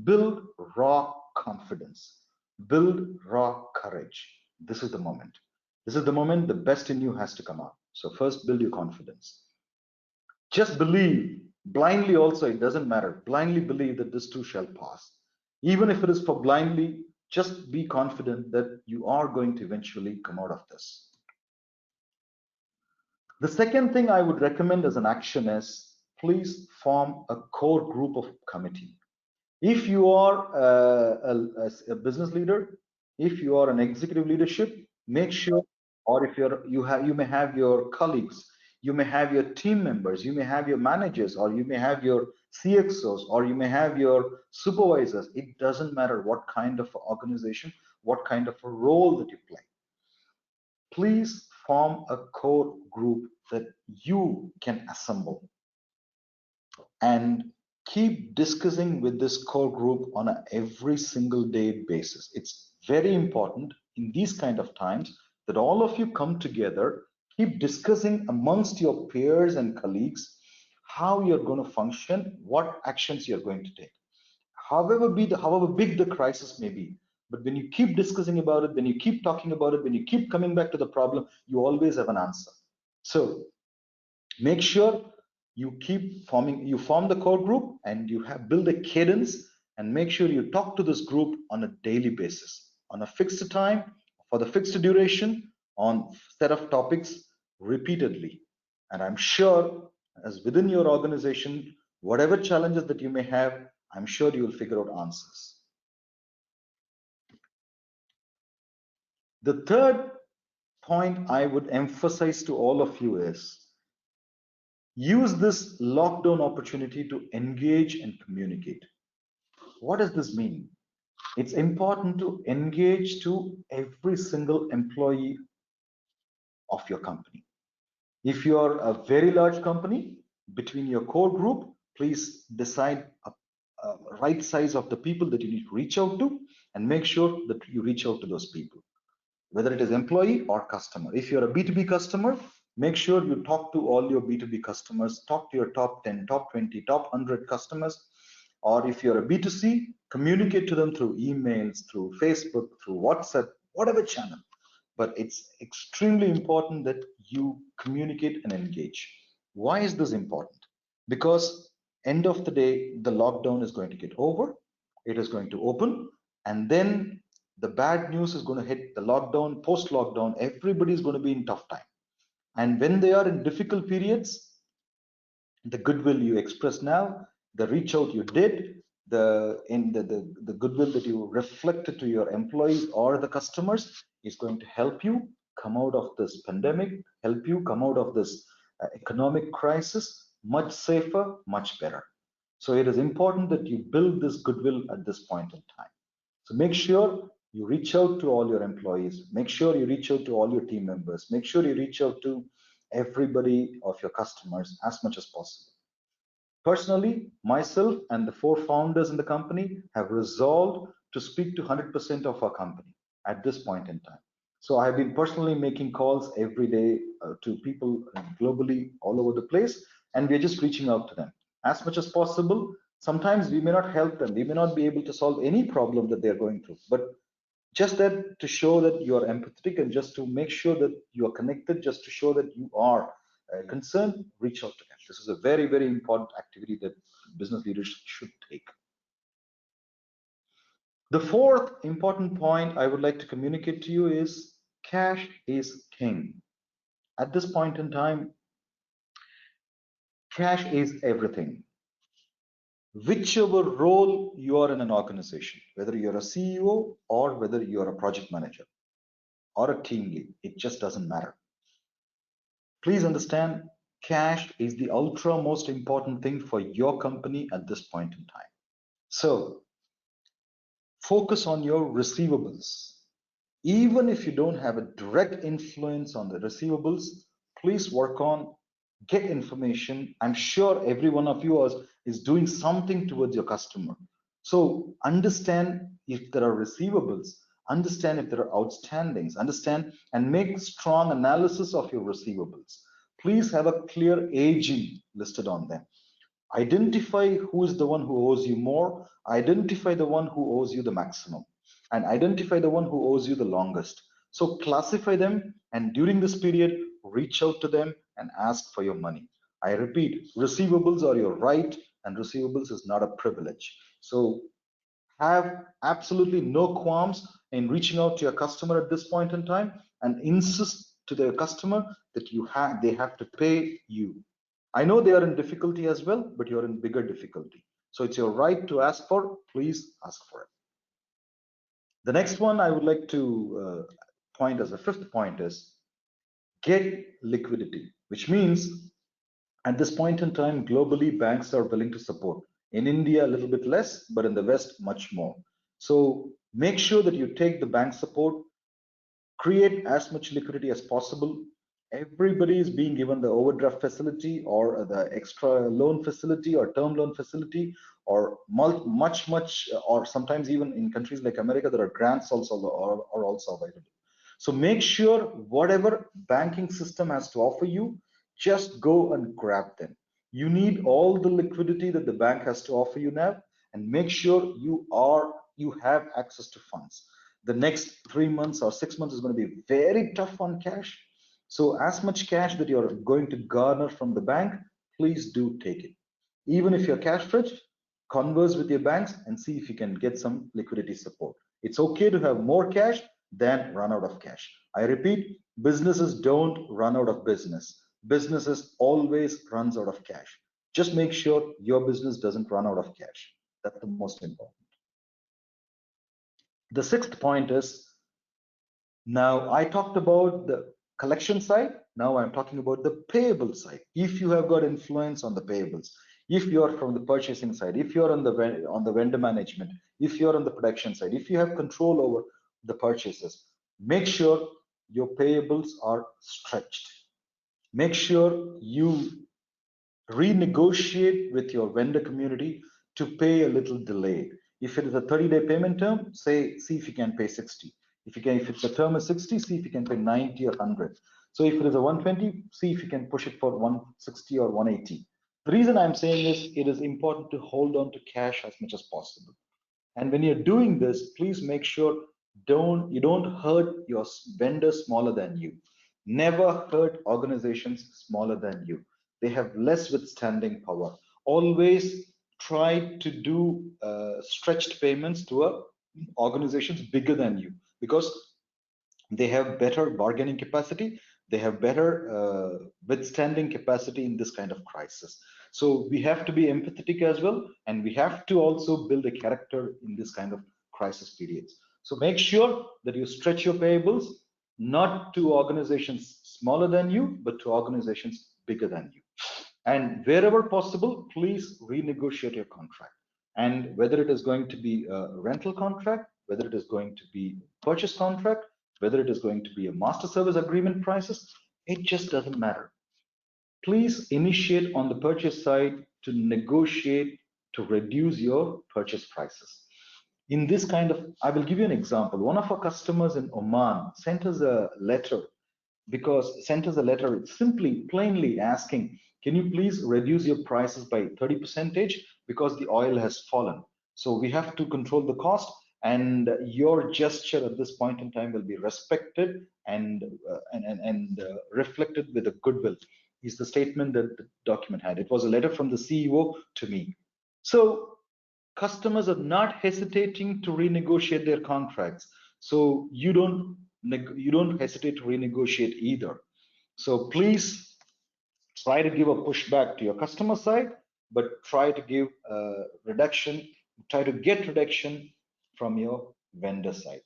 [SPEAKER 3] build raw confidence, build raw courage. This is the moment. This is the moment the best in you has to come out. So first build your confidence. Just believe blindly also, it doesn't matter. Blindly believe that this too shall pass. Even if it is for blindly, just be confident that you are going to eventually come out of this. The second thing I would recommend as an action is please form a core group of committee. If you are a business leader, if you are an executive leadership, make sure, or if you may have your colleagues, you may have your team members, you may have your managers, or you may have your CXOs, or you may have your supervisors. It doesn't matter what kind of organization, what kind of a role that you play. Please form a core group that you can assemble and keep discussing with this core group on an every single day basis. It's very important in these kind of times that all of you come together, keep discussing amongst your peers and colleagues how you're going to function, what actions you're going to take. However big the crisis may be, but when you keep discussing about it, when you keep talking about it, when you keep coming back to the problem, you always have an answer. So make sure you form the core group, and you build a cadence, and make sure you talk to this group on a daily basis, on a fixed time, for the fixed duration, on set of topics repeatedly. And I'm sure as within your organization, whatever challenges that you may have, I'm sure you'll figure out answers. The third point I would emphasize to all of you is use this lockdown opportunity to engage and communicate. What does this mean? It's important to engage to every single employee of your company. If you are a very large company, between your core group, please decide a right size of the people that you need to reach out to and make sure that you reach out to those people, whether it is employee or customer. If you're a B2B customer, make sure you talk to all your B2B customers, talk to your top 10, top 20, top 100 customers. Or if you're a B2C, communicate to them through emails, through Facebook, through WhatsApp, whatever channel. But it's extremely important that you communicate and engage. Why is this important? Because end of the day, the lockdown is going to get over, it is going to open, and then the bad news is going to hit the lockdown, post lockdown, everybody is going to be in tough time. And when they are in difficult periods, the goodwill you express now, the reach out you did, the goodwill that you reflected to your employees or the customers is going to help you come out of this pandemic, help you come out of this economic crisis much safer, much better. So it is important that you build this goodwill at this point in time. So make sure you reach out to all your employees, make sure you reach out to all your team members, make sure you reach out to everybody of your customers as much as possible. Personally, myself and the 4 founders in the company have resolved to speak to 100% of our company at this point in time. So I have been personally making calls every day to people globally all over the place, and we're just reaching out to them as much as possible. Sometimes we may not help them, we may not be able to solve any problem that they're going through, but just that to show that you are empathetic and just to make sure that you are connected, just to show that you are concerned, reach out to them. This is a very, very important activity that business leaders should take. The fourth important point I would like to communicate to you is cash is king. At this point in time, cash is everything. Whichever role you are in an organization, whether you're a CEO or whether you're a project manager or a team lead, it just doesn't matter. Please understand, cash is the ultra most important thing for your company at this point in time. So focus on your receivables. Even if you don't have a direct influence on the receivables, please work on, get information. I'm sure every one of you is doing something towards your customer. So understand if there are receivables, understand if there are outstandings, understand and make strong analysis of your receivables. Please have a clear aging listed on them. Identify who is the one who owes you more, identify the one who owes you the maximum, and identify the one who owes you the longest. So classify them, and during this period, reach out to them and ask for your money. I repeat, receivables are your right, and receivables is not a privilege. So have absolutely no qualms in reaching out to your customer at this point in time and insist to the customer that they have to pay you. I know they are in difficulty as well, but you're in bigger difficulty. So it's your right to ask for, please ask for it. The next one I would like to point as a fifth point is get liquidity, which means at this point in time, globally, banks are willing to support. In India, a little bit less, but in the West, much more. So make sure that you take the bank support, create as much liquidity as possible. Everybody is being given the overdraft facility or the extra loan facility or term loan facility or much, or sometimes even in countries like America, there are grants also are also available. So make sure whatever banking system has to offer you, just go and grab them. You need all the liquidity that the bank has to offer you now, and make sure you have access to funds. The next 3 months or 6 months is going to be very tough on cash. So as much cash that you're going to garner from the bank, please do take it. Even if you're cash rich, converse with your banks and see if you can get some liquidity support. It's okay to have more cash than run out of cash. I repeat, businesses don't run out of business. businesses always runs out of cash. Just make sure your business doesn't run out of cash. That's the most important. The sixth point is, now I talked about the collection side. Now I'm talking about the payable side. If you have got influence on the payables, if you're from the purchasing side, if you're on the vendor management, if you're on the production side, if you have control over the purchases, make sure your payables are stretched. Make sure you renegotiate with your vendor community to pay a little delayed. If it is a 30-day payment term, see if you can pay 60. If it's a term of 60, see if you can pay 90 or 100. So if it is a 120, see if you can push it for 160 or 180. The reason I'm saying is it is important to hold on to cash as much as possible. And when you're doing this, please make sure you don't hurt your vendors smaller than you. Never hurt organizations smaller than you. They have less withstanding power. Always try to do stretched payments to organizations bigger than you, because they have better bargaining capacity, they have better withstanding capacity in this kind of crisis. So we have to be empathetic as well, and we have to also build a character in this kind of crisis periods. So make sure that you stretch your payables, not to organizations smaller than you, but to organizations bigger than you. And wherever possible, please renegotiate your contract. And whether it is going to be a rental contract, whether it is going to be a purchase contract, whether it is going to be a master service agreement prices, it just doesn't matter. Please initiate on the purchase side to negotiate to reduce your purchase prices. In this kind of, I will give you an example. One of our customers in Oman sent us a letter simply plainly asking, can you please reduce your prices by 30% because the oil has fallen. So we have to control the cost, and your gesture at this point in time will be respected and reflected with a goodwill, is the statement that the document had. It was a letter from the CEO to me. So customers are not hesitating to renegotiate their contracts. So you don't hesitate to renegotiate either. So please try to give a pushback to your customer side, but try to give a reduction, try to get reduction from your vendor side.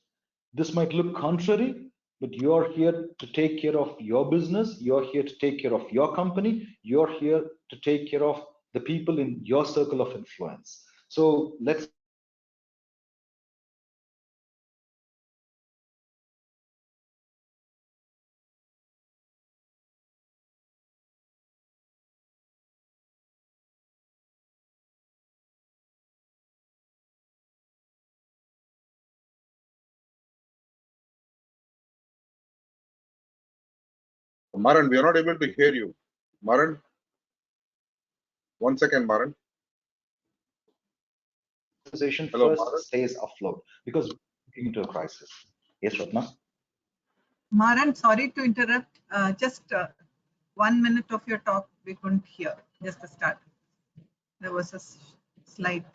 [SPEAKER 3] This might look contrary, but you're here to take care of your business. You're here to take care of your company. You're here to take care of the people in your circle of influence. So let's
[SPEAKER 4] Maran, we are not able to hear you. Maran, 1 second, Maran.
[SPEAKER 3] organization
[SPEAKER 4] Hello,
[SPEAKER 3] first
[SPEAKER 4] Maran.
[SPEAKER 3] stays afloat, because we're looking into a crisis. Yes, Ratna?
[SPEAKER 1] Maran, sorry to interrupt. Just 1 minute of your talk we couldn't hear. Just the start. There was a slight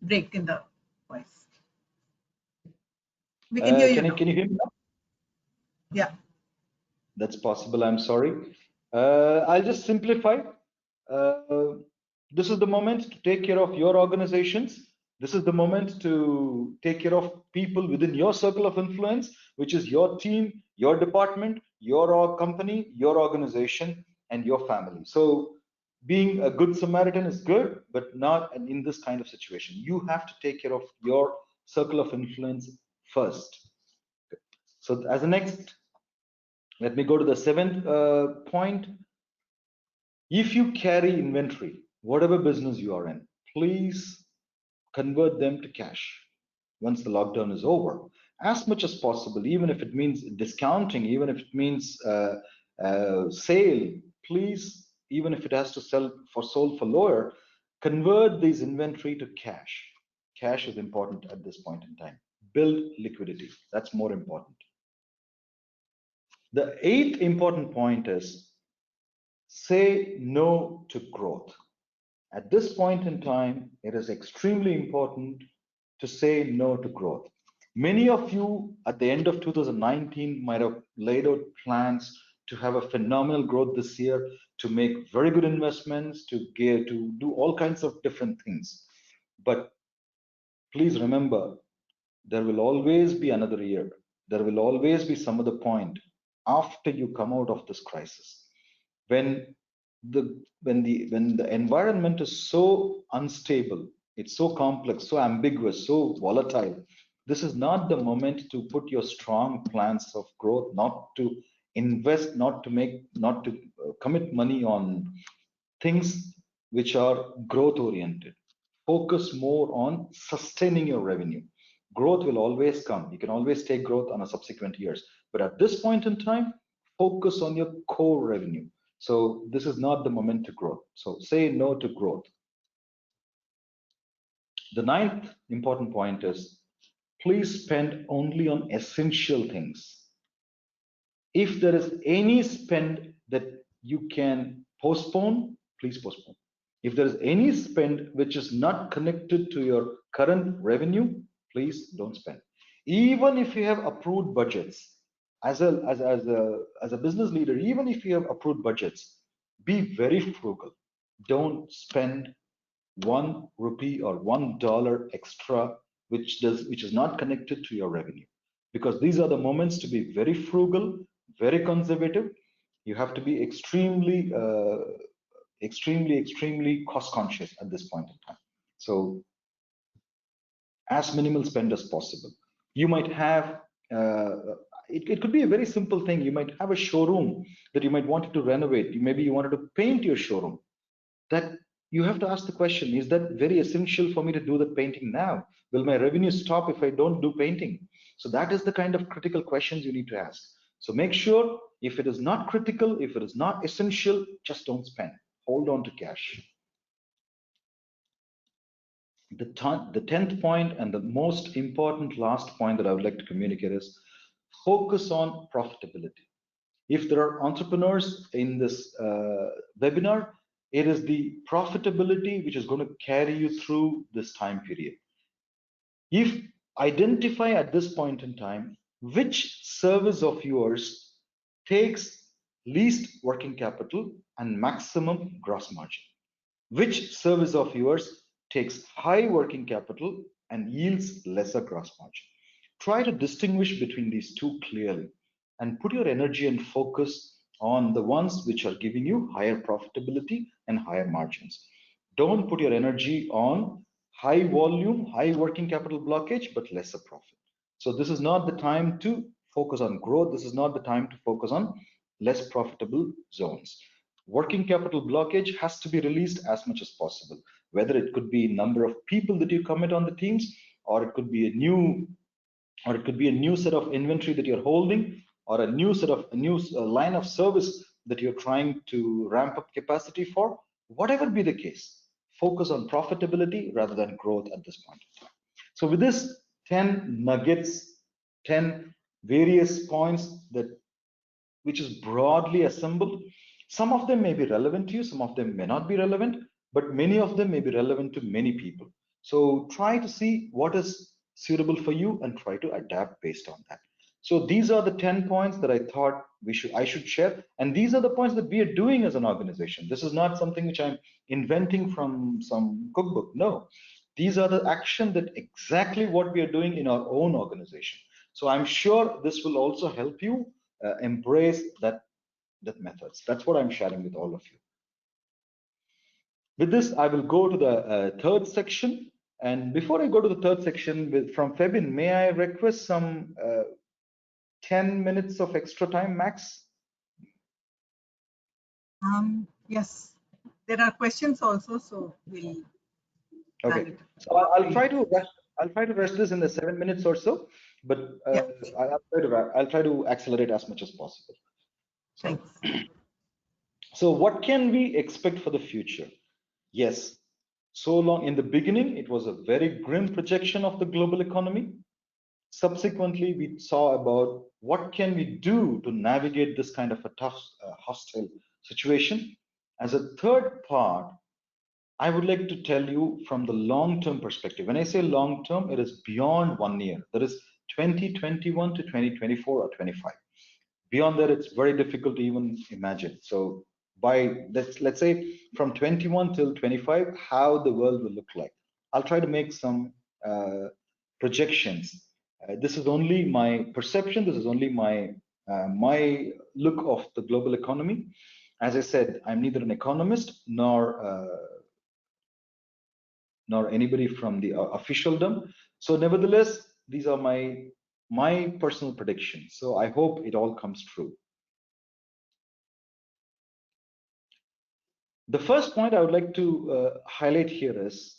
[SPEAKER 1] break in the voice. We can hear you now.
[SPEAKER 3] Can you hear me now?
[SPEAKER 1] Yeah.
[SPEAKER 3] That's possible. I'm sorry. I'll just simplify. This is the moment to take care of your organizations. This is the moment to take care of people within your circle of influence, which is your team, your department, your company, your organization, and your family. So being a good Samaritan is good, but not in this kind of situation. You have to take care of your circle of influence first. So as a next, let me go to the seventh point. If you carry inventory, whatever business you are in, please convert them to cash once the lockdown is over, as much as possible, even if it means discounting, even if it means sale, please, even if it has to sold for lower, convert these inventory to cash. Cash is important at this point in time. Build liquidity. That's more important. The eighth important point is say no to growth. At this point in time, it is extremely important to say no to growth. Many of you at the end of 2019 might have laid out plans to have a phenomenal growth this year, to make very good investments, to do all kinds of different things. But please remember, there will always be another year. There will always be some other point after you come out of this crisis, when the environment is so unstable, it's so complex, so ambiguous, so volatile. This is not the moment to put your strong plans of growth, not to invest, not to commit money on things which are growth oriented. Focus more on sustaining your revenue. Growth will always come. You can always take growth on a subsequent years. But at this point in time, focus on your core revenue. So this is not the moment to grow. So say no to growth. The ninth important point is, please spend only on essential things. If there is any spend that you can postpone, please postpone. If there is any spend which is not connected to your current revenue, please don't spend. Even if you have approved budgets, as a business leader, even if you have approved budgets, be very frugal. Don't spend 1 rupee or $1 extra which is not connected to your revenue, because these are the moments to be very frugal, very conservative. You have to be extremely cost conscious at this point in time. So as minimal spend as possible. You might have it could be a very simple thing. You might have a showroom that you might want to renovate. Maybe you wanted to paint your showroom. That you have to ask the question, is that very essential for me to do the painting now? Will my revenue stop if I don't do painting? So that is the kind of critical questions you need to ask. So make sure, if it is not critical, if it is not essential, just don't spend. Hold on to cash. The 10th point and the most important last point that I would like to communicate is focus on profitability. If there are entrepreneurs in this webinar, it is the profitability which is going to carry you through this time period. If identify at this point in time which service of yours takes least working capital and maximum gross margin, which service of yours takes high working capital and yields lesser gross margin. Try to distinguish between these two clearly and put your energy and focus on the ones which are giving you higher profitability and higher margins. Don't put your energy on high volume, high working capital blockage, but lesser profit. So this is not the time to focus on growth. This is not the time to focus on less profitable zones. Working capital blockage has to be released as much as possible, whether it could be number of people that you commit on the teams, or it could be a new set of inventory that you're holding, or a new line of service that you're trying to ramp up capacity for. Whatever be the case, focus on profitability rather than growth at this point in time. So with this 10 nuggets, 10 various points which is broadly assembled, some of them may be relevant to you, some of them may not be relevant, but many of them may be relevant to many people. So try to see what is suitable for you and try to adapt based on that. So these are the 10 points that I thought I should share, and these are the points that we are doing as an organization. This is not something which I'm inventing from some cookbook. No, these are the action that exactly what we are doing in our own organization. So I'm sure this will also help you embrace that methods. That's what I'm sharing with all of you. With this, I will go to the third section. And before I go to the third section, from Febin, may I request some 10 minutes of extra time, max?
[SPEAKER 1] Yes, there are questions also, so we'll.
[SPEAKER 3] Okay, so I'll try to rush this in the 7 minutes or so, but yeah. I'll try to accelerate as much as possible. So, thanks. So what can we expect for the future? Yes, so long in the beginning, it was a very grim projection of the global economy. Subsequently, we saw about what can we do to navigate this kind of a tough, hostile situation. As a third part, I would like to tell you from the long-term perspective. When I say long-term, it is beyond 1 year. That is 2021 to 2024 or 25. Beyond that, it's very difficult to even imagine. So by let's say from 21 till 25, how the world will look like. I'll try to make some projections. This is only my perception. This is only my look of the global economy. As I said, I'm neither an economist nor anybody from the officialdom. So nevertheless, these are my personal predictions. So I hope it all comes true. The first point I would like to highlight here is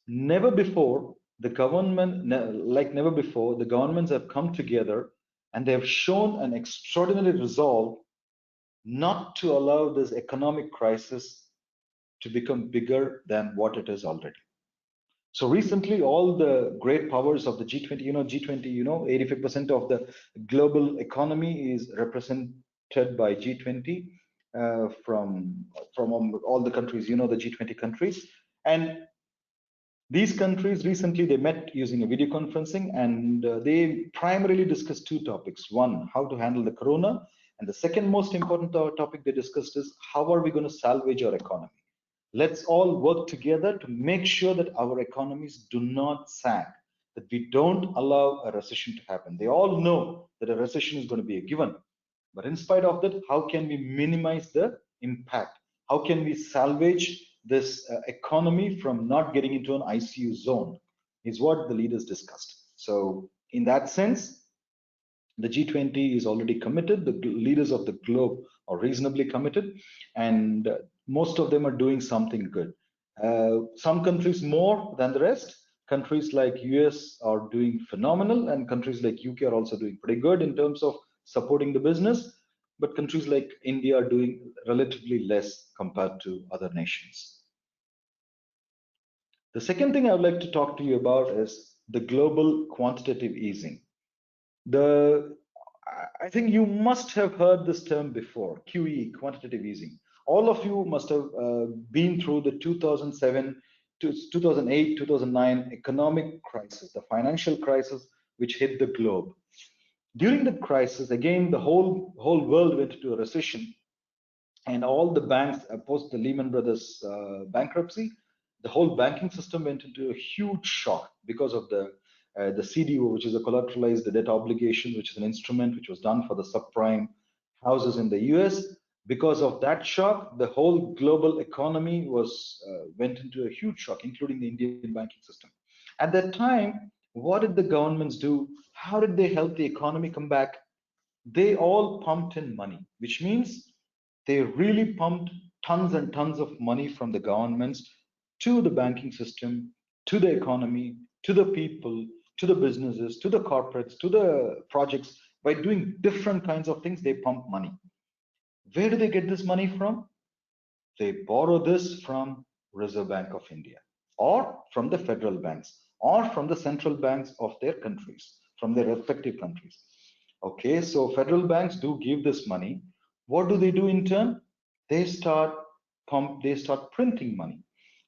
[SPEAKER 3] never before the government, like never before, the governments have come together and they have shown an extraordinary resolve not to allow this economic crisis to become bigger than what it is already. So recently, all the great powers of the G20, G20, 85% of the global economy is represented by G20 from all the countries, the G20 countries. And these countries recently, they met using a video conferencing, and they primarily discussed two topics. One, how to handle the corona. And the second most important topic they discussed is how are we going to salvage our economy? Let's all work together to make sure that our economies do not sag, that we don't allow a recession to happen. They all know that a recession is going to be a given. But in spite of that, how can we minimize the impact? How can we salvage this economy from not getting into an ICU zone? Is what the leaders discussed. So in that sense, the G20 is already committed. The leaders of the globe are reasonably committed, and most of them are doing something good. Some countries more than the rest. Countries like US are doing phenomenal, and countries like UK are also doing pretty good in terms of supporting the business. But countries like India are doing relatively less compared to other nations. The second thing I would like to talk to you about is the global quantitative easing. I think you must have heard this term before, QE, quantitative easing. All of you must have been through the 2007 to 2008, 2009 economic crisis, the financial crisis which hit the globe. During the crisis, again, the whole world went into a recession, and all the banks, post the Lehman Brothers bankruptcy, the whole banking system went into a huge shock because of the CDO, which is a collateralized debt obligation, which is an instrument which was done for the subprime houses in the US. Because of that shock, the whole global economy went into a huge shock, including the Indian banking system. At that time, what did the governments do? How did they help the economy come back? They all pumped in money, which means they really pumped tons and tons of money from the governments to the banking system, to the economy, to the people, to the businesses, to the corporates, to the projects. By doing different kinds of things, they pump money. Where do they get this money from? They borrow this from Reserve Bank of India, or from the federal banks, or from the central banks of their countries, from their respective countries. Okay, so federal banks do give this money. What do they do in turn? They start printing money.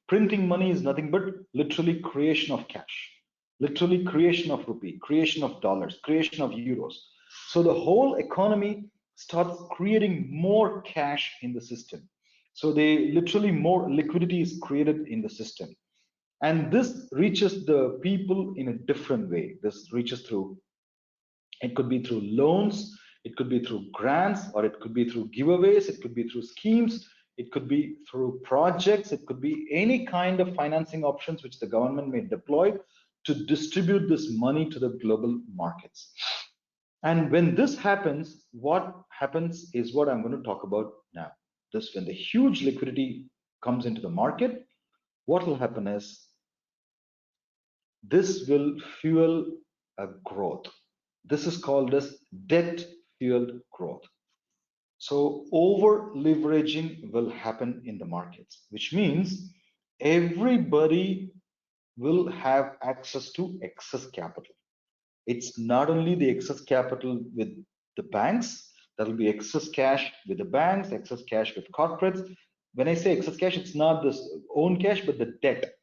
[SPEAKER 3] Printing money is nothing but literally creation of cash, literally creation of rupee, creation of dollars, creation of euros. So the whole economy starts creating more cash in the system. So they literally more liquidity is created in the system. And this reaches the people in a different way. This reaches through, it could be through loans, it could be through grants, or it could be through giveaways, it could be through schemes, it could be through projects, it could be any kind of financing options which the government may deploy to distribute this money to the global markets. And when this happens, what happens is what I'm going to talk about now. This, when the huge liquidity comes into the market, what will happen is this will fuel a growth. This is called as debt fueled growth. So over leveraging will happen in the markets, which means everybody will have access to excess capital. It's not only the excess capital with the banks, there will be excess cash with the banks, excess cash with corporates. When I say excess cash, it's not this own cash, but the debt,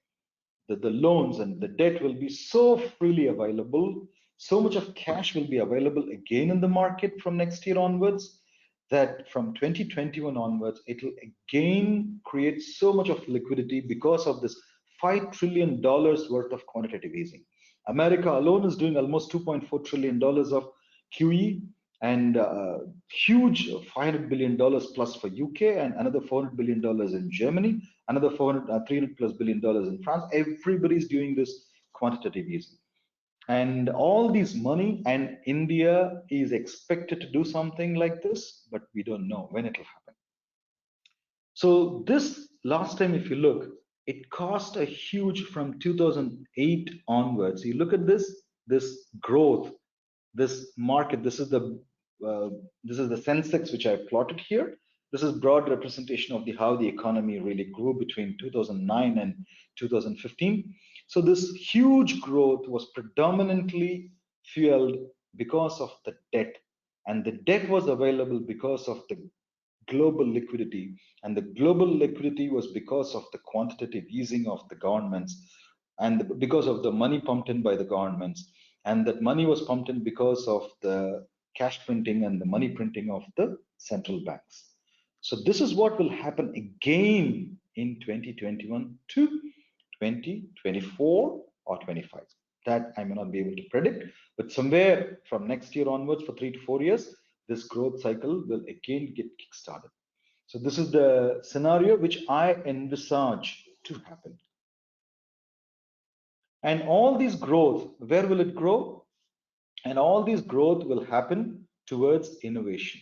[SPEAKER 3] the loans and the debt will be so freely available, so much of cash will be available again in the market from next year onwards, that from 2021 onwards, it will again create so much of liquidity because of this $5 trillion worth of quantitative easing. America alone is doing almost $2.4 trillion of QE, and huge $500 billion plus for UK, and another $400 billion in Germany, another 300 plus billion dollars in France. Everybody's doing this quantitative easing. And all these money, and India is expected to do something like this, but we don't know when it will happen. So this last time, if you look, it cost a huge from 2008 onwards. You look at this growth, this market. This is the Sensex which I plotted here. This is broad representation of how the economy really grew between 2009 and 2015. So this huge growth was predominantly fueled because of the debt, and the debt was available because of the global liquidity, and the global liquidity was because of the quantitative easing of the governments, and because of the money pumped in by the governments, and that money was pumped in because of the cash printing and the money printing of the central banks. So this is what will happen again in 2021 to 2024 or 25. That I may not be able to predict, but somewhere from next year onwards, for 3 to 4 years, this growth cycle will again get kickstarted. So this is the scenario which I envisage to happen. And all this growth, where will it grow? And all this growth will happen towards innovation.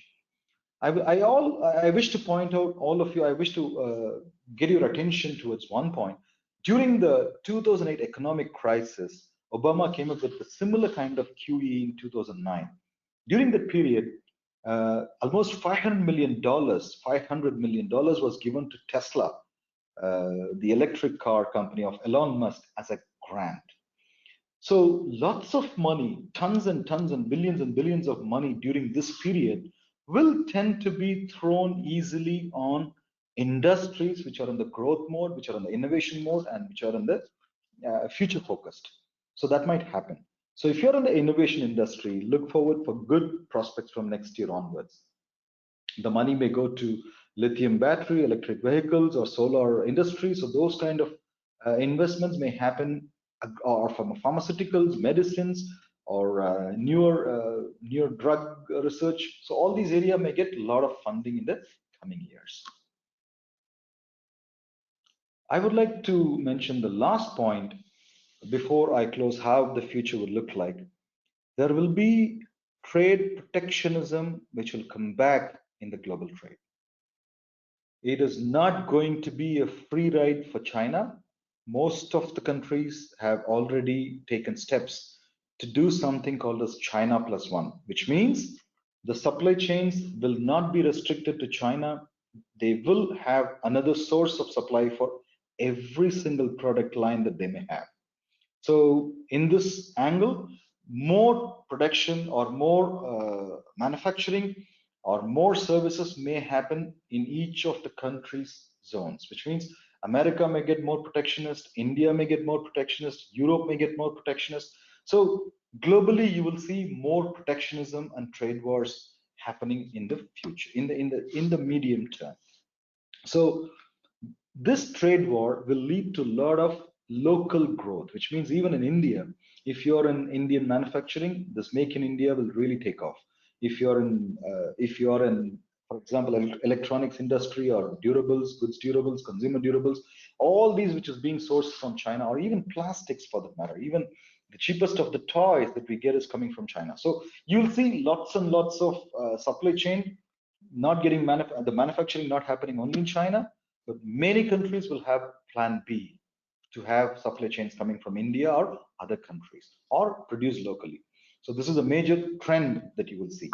[SPEAKER 3] I wish to point out all of you, I wish to get your attention towards one point. During the 2008 economic crisis, Obama came up with a similar kind of QE in 2009. During that period, almost $500 million was given to Tesla, the electric car company of Elon Musk, as a grant. So lots of money, tons and tons and billions of money during this period will tend to be thrown easily on industries which are in the growth mode, which are in the innovation mode, and which are in the future focused. So that might happen. So if you're in the innovation industry, look forward for good prospects from next year onwards. The money may go to lithium battery, electric vehicles, or solar industry. So those kind of investments may happen, or from pharmaceuticals, medicines, or newer drug research. So all these areas may get a lot of funding in the coming years. I would like to mention the last point before I close, how the future would look like. There will be trade protectionism which will come back in the global trade. It is not going to be a free ride for China. Most of the countries have already taken steps to do something called as China Plus One, which means the supply chains will not be restricted to China. They will have another source of supply for every single product line that they may have. So in this angle, more production or more manufacturing or more services may happen in each of the country's zones, which means America may get more protectionist, India may get more protectionist, Europe may get more protectionist. So globally, you will see more protectionism and trade wars happening in the future, in the medium term. So this trade war will lead to a lot of local growth, which means even in India, if you're in Indian manufacturing, this Make in India will really take off. If you're in, for example, electronics industry or durables, goods durables, consumer durables, all these which is being sourced from China, or even plastics for that matter, even the cheapest of the toys that we get is coming from China. So you'll see lots and lots of supply chain not getting the manufacturing not happening only in China, but many countries will have plan B to have supply chains coming from India or other countries, or produced locally. So this is a major trend that you will see.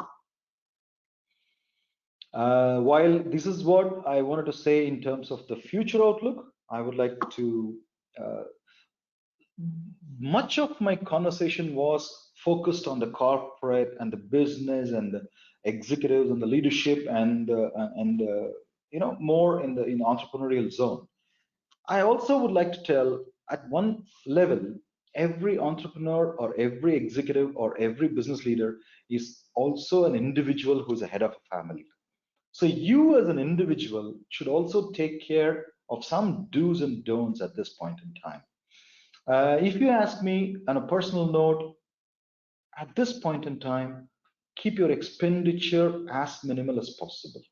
[SPEAKER 3] While this is what I wanted to say in terms of the future outlook, I would like to, much of my conversation was focused on the corporate and the business and the executives and the leadership and more in entrepreneurial zone. I also would like to tell, at one level, every entrepreneur or every executive or every business leader is also an individual who's a head of a family. So you as an individual should also take care of some do's and don'ts at this point in time. If you ask me on a personal note, at this point in time, keep your expenditure as minimal as possible.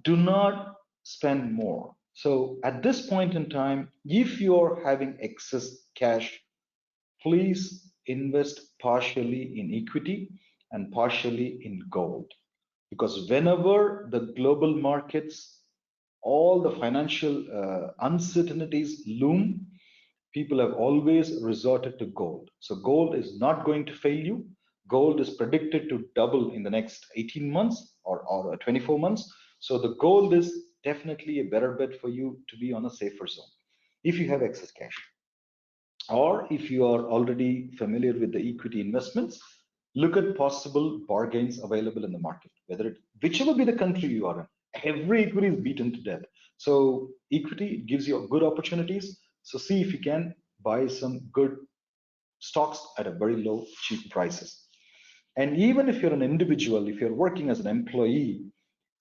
[SPEAKER 3] Do not spend more. So at this point in time, if you're having excess cash, please invest partially in equity and partially in gold. Because whenever the global markets, all the financial uncertainties loom, people have always resorted to gold. So gold is not going to fail you. Gold is predicted to double in the next 18 months or 24 months. So the gold is definitely a better bet for you to be on a safer zone if you have excess cash. Or if you are already familiar with the equity investments, look at possible bargains available in the market, whichever be the country you are in. Every equity is beaten to death. So equity gives you good opportunities. So see if you can buy some good stocks at a very low, cheap prices. And even if you're an individual, if you're working as an employee,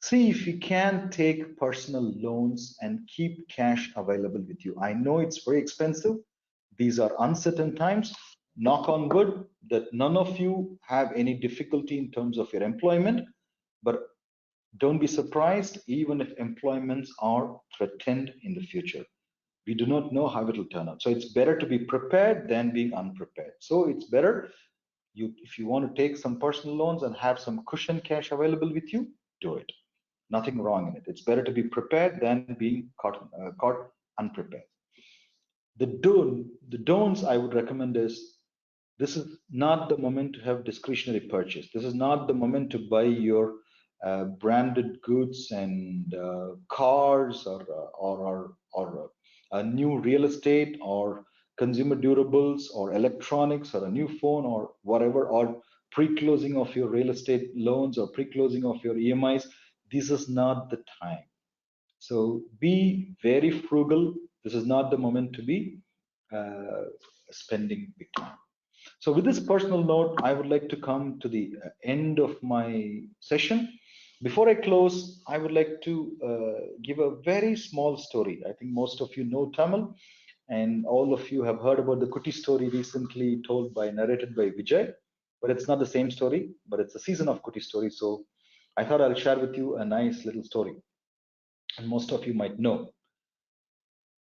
[SPEAKER 3] see if you can take personal loans and keep cash available with you. I know it's very expensive. These are uncertain times. Knock on wood that none of you have any difficulty in terms of your employment, but don't be surprised even if employments are threatened in the future. We do not know how it will turn out. So it's better to be prepared than being unprepared. So it's better if you want to take some personal loans and have some cushion cash available with you, do it. Nothing wrong in it. It's better to be prepared than being caught unprepared. The don'ts I would recommend is this is not the moment to have discretionary purchase. This is not the moment to buy your branded goods and cars or new real estate or consumer durables or electronics or a new phone or whatever, or pre-closing of your real estate loans or pre-closing of your EMIs. This is not the time. So be very frugal. This is not the moment to be spending big time. So with this personal note, I would like to come to the end of my session. Before I close, I would like to give a very small story. I think most of you know Tamil, and all of you have heard about the Kuti story recently narrated by Vijay, but it's not the same story, but it's a season of Kuti story. So I thought I'll share with you a nice little story, and most of you might know.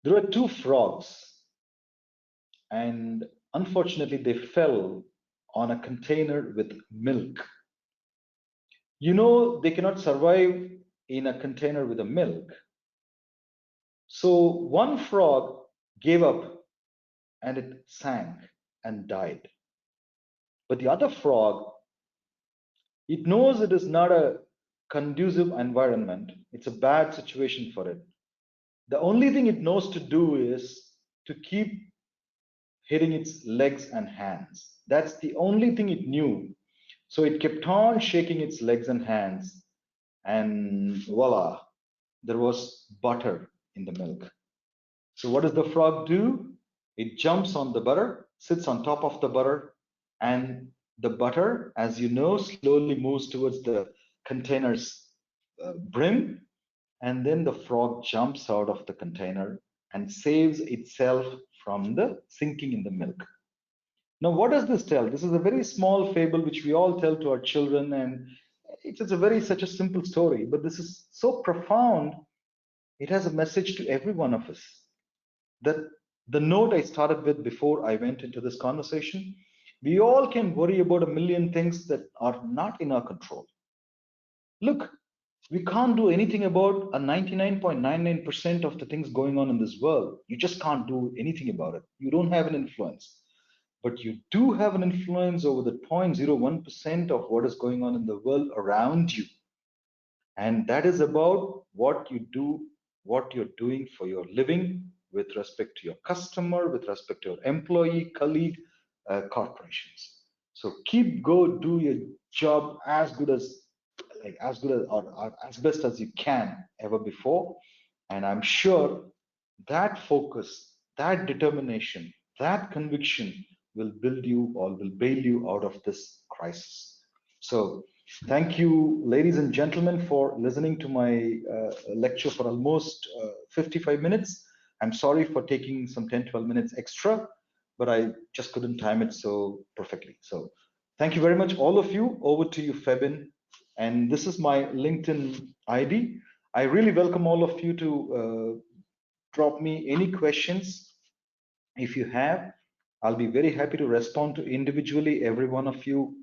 [SPEAKER 3] There were two frogs, and unfortunately they fell on a container with milk. You know, they cannot survive in a container with a milk. So one frog gave up and it sank and died. But the other frog, it knows it is not a conducive environment. It's a bad situation for it. The only thing it knows to do is to keep hitting its legs and hands. That's the only thing it knew. So it kept on shaking its legs and hands, and voila, there was butter in the milk. So what does the frog do? It jumps on the butter, sits on top of the butter, and the butter, as you know, slowly moves towards the container's brim, and then the frog jumps out of the container and saves itself from the sinking in the milk. Now, what does this tell? This is a very small fable which we all tell to our children, and it's such a simple story, but this is so profound. It has a message to every one of us. That the note I started with before I went into this conversation, we all can worry about a million things that are not in our control. Look, we can't do anything about a 99.99% of the things going on in this world. You just can't do anything about it. You don't have an influence. But you do have an influence over the 0.01% of what is going on in the world around you. And that is about what you do, what you're doing for your living with respect to your customer, with respect to your employee, colleague, corporations. So do your job as good as or as best as you can ever before. And I'm sure that focus, that determination That conviction will build you or will bail you out of this crisis. So thank you, ladies and gentlemen, for listening to my lecture for almost 55 minutes. I'm sorry for taking some 10, 12 minutes extra, but I just couldn't time it so perfectly. So thank you very much, all of you. Over to you, Febin. And this is my LinkedIn ID. I really welcome all of you to drop me any questions if you have. I'll be very happy to respond to individually every one of you.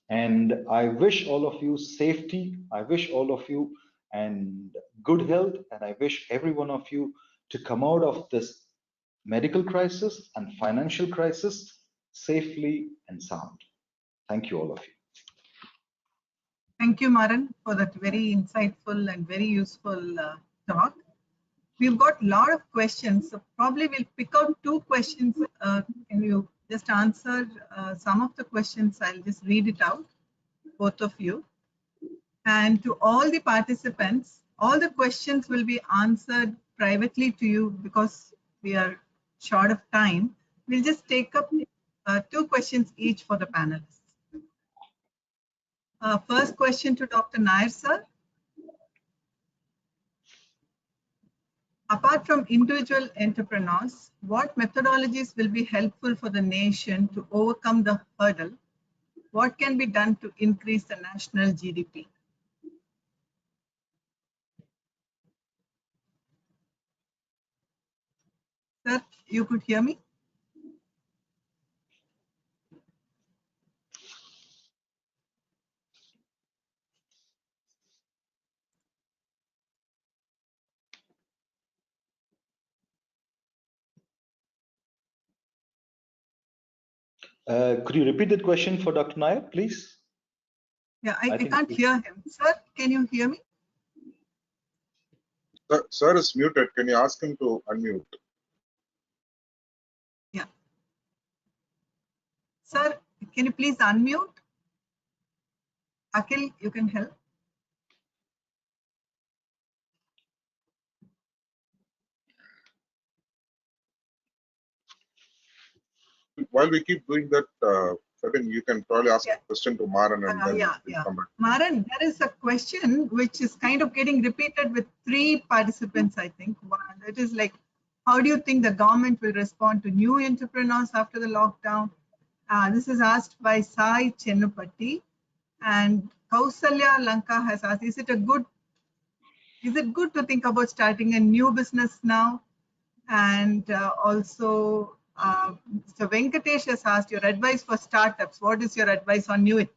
[SPEAKER 3] And I wish all of you safety. I wish all of you and good health. And I wish every one of you to come out of this medical crisis and financial crisis safely and sound. Thank you, all of you.
[SPEAKER 1] Thank you, Maran, for that very insightful and very useful talk. We've got a lot of questions, so probably we'll pick out 2 questions. Can you just answer some of the questions? I'll just read it out, both of you. And to all the participants, all the questions will be answered privately to you because we are short of time. We'll just take up 2 questions each for the panelists. First question to Dr. Nair, sir. Apart from individual entrepreneurs, what methodologies will be helpful for the nation to overcome the hurdle? What can be done to increase the national GDP? Sir, you could hear me?
[SPEAKER 3] Could you repeat that question for Dr. Nair, please?
[SPEAKER 1] Yeah, I can't hear him. Sir, can you hear me?
[SPEAKER 4] Sir is muted. Can you ask him to unmute?
[SPEAKER 1] Yeah. Sir, can you please unmute? Akhil, you can help.
[SPEAKER 4] While we keep doing that, Febin, you can probably ask a question to Maran and then we'll come back.
[SPEAKER 1] Maran, there is a question which is kind of getting repeated with 3 participants, I think. One, it is like, how do you think the government will respond to new entrepreneurs after the lockdown? This is asked by Sai Chennupatti, and Kausalya Lanka has asked, is it good to think about starting a new business now? And also, so Venkatesh has asked your advice for startups. What is your advice on new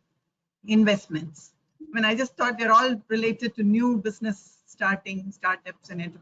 [SPEAKER 1] investments? I mean, I just thought they're all related to new business starting, startups and entrepreneurs.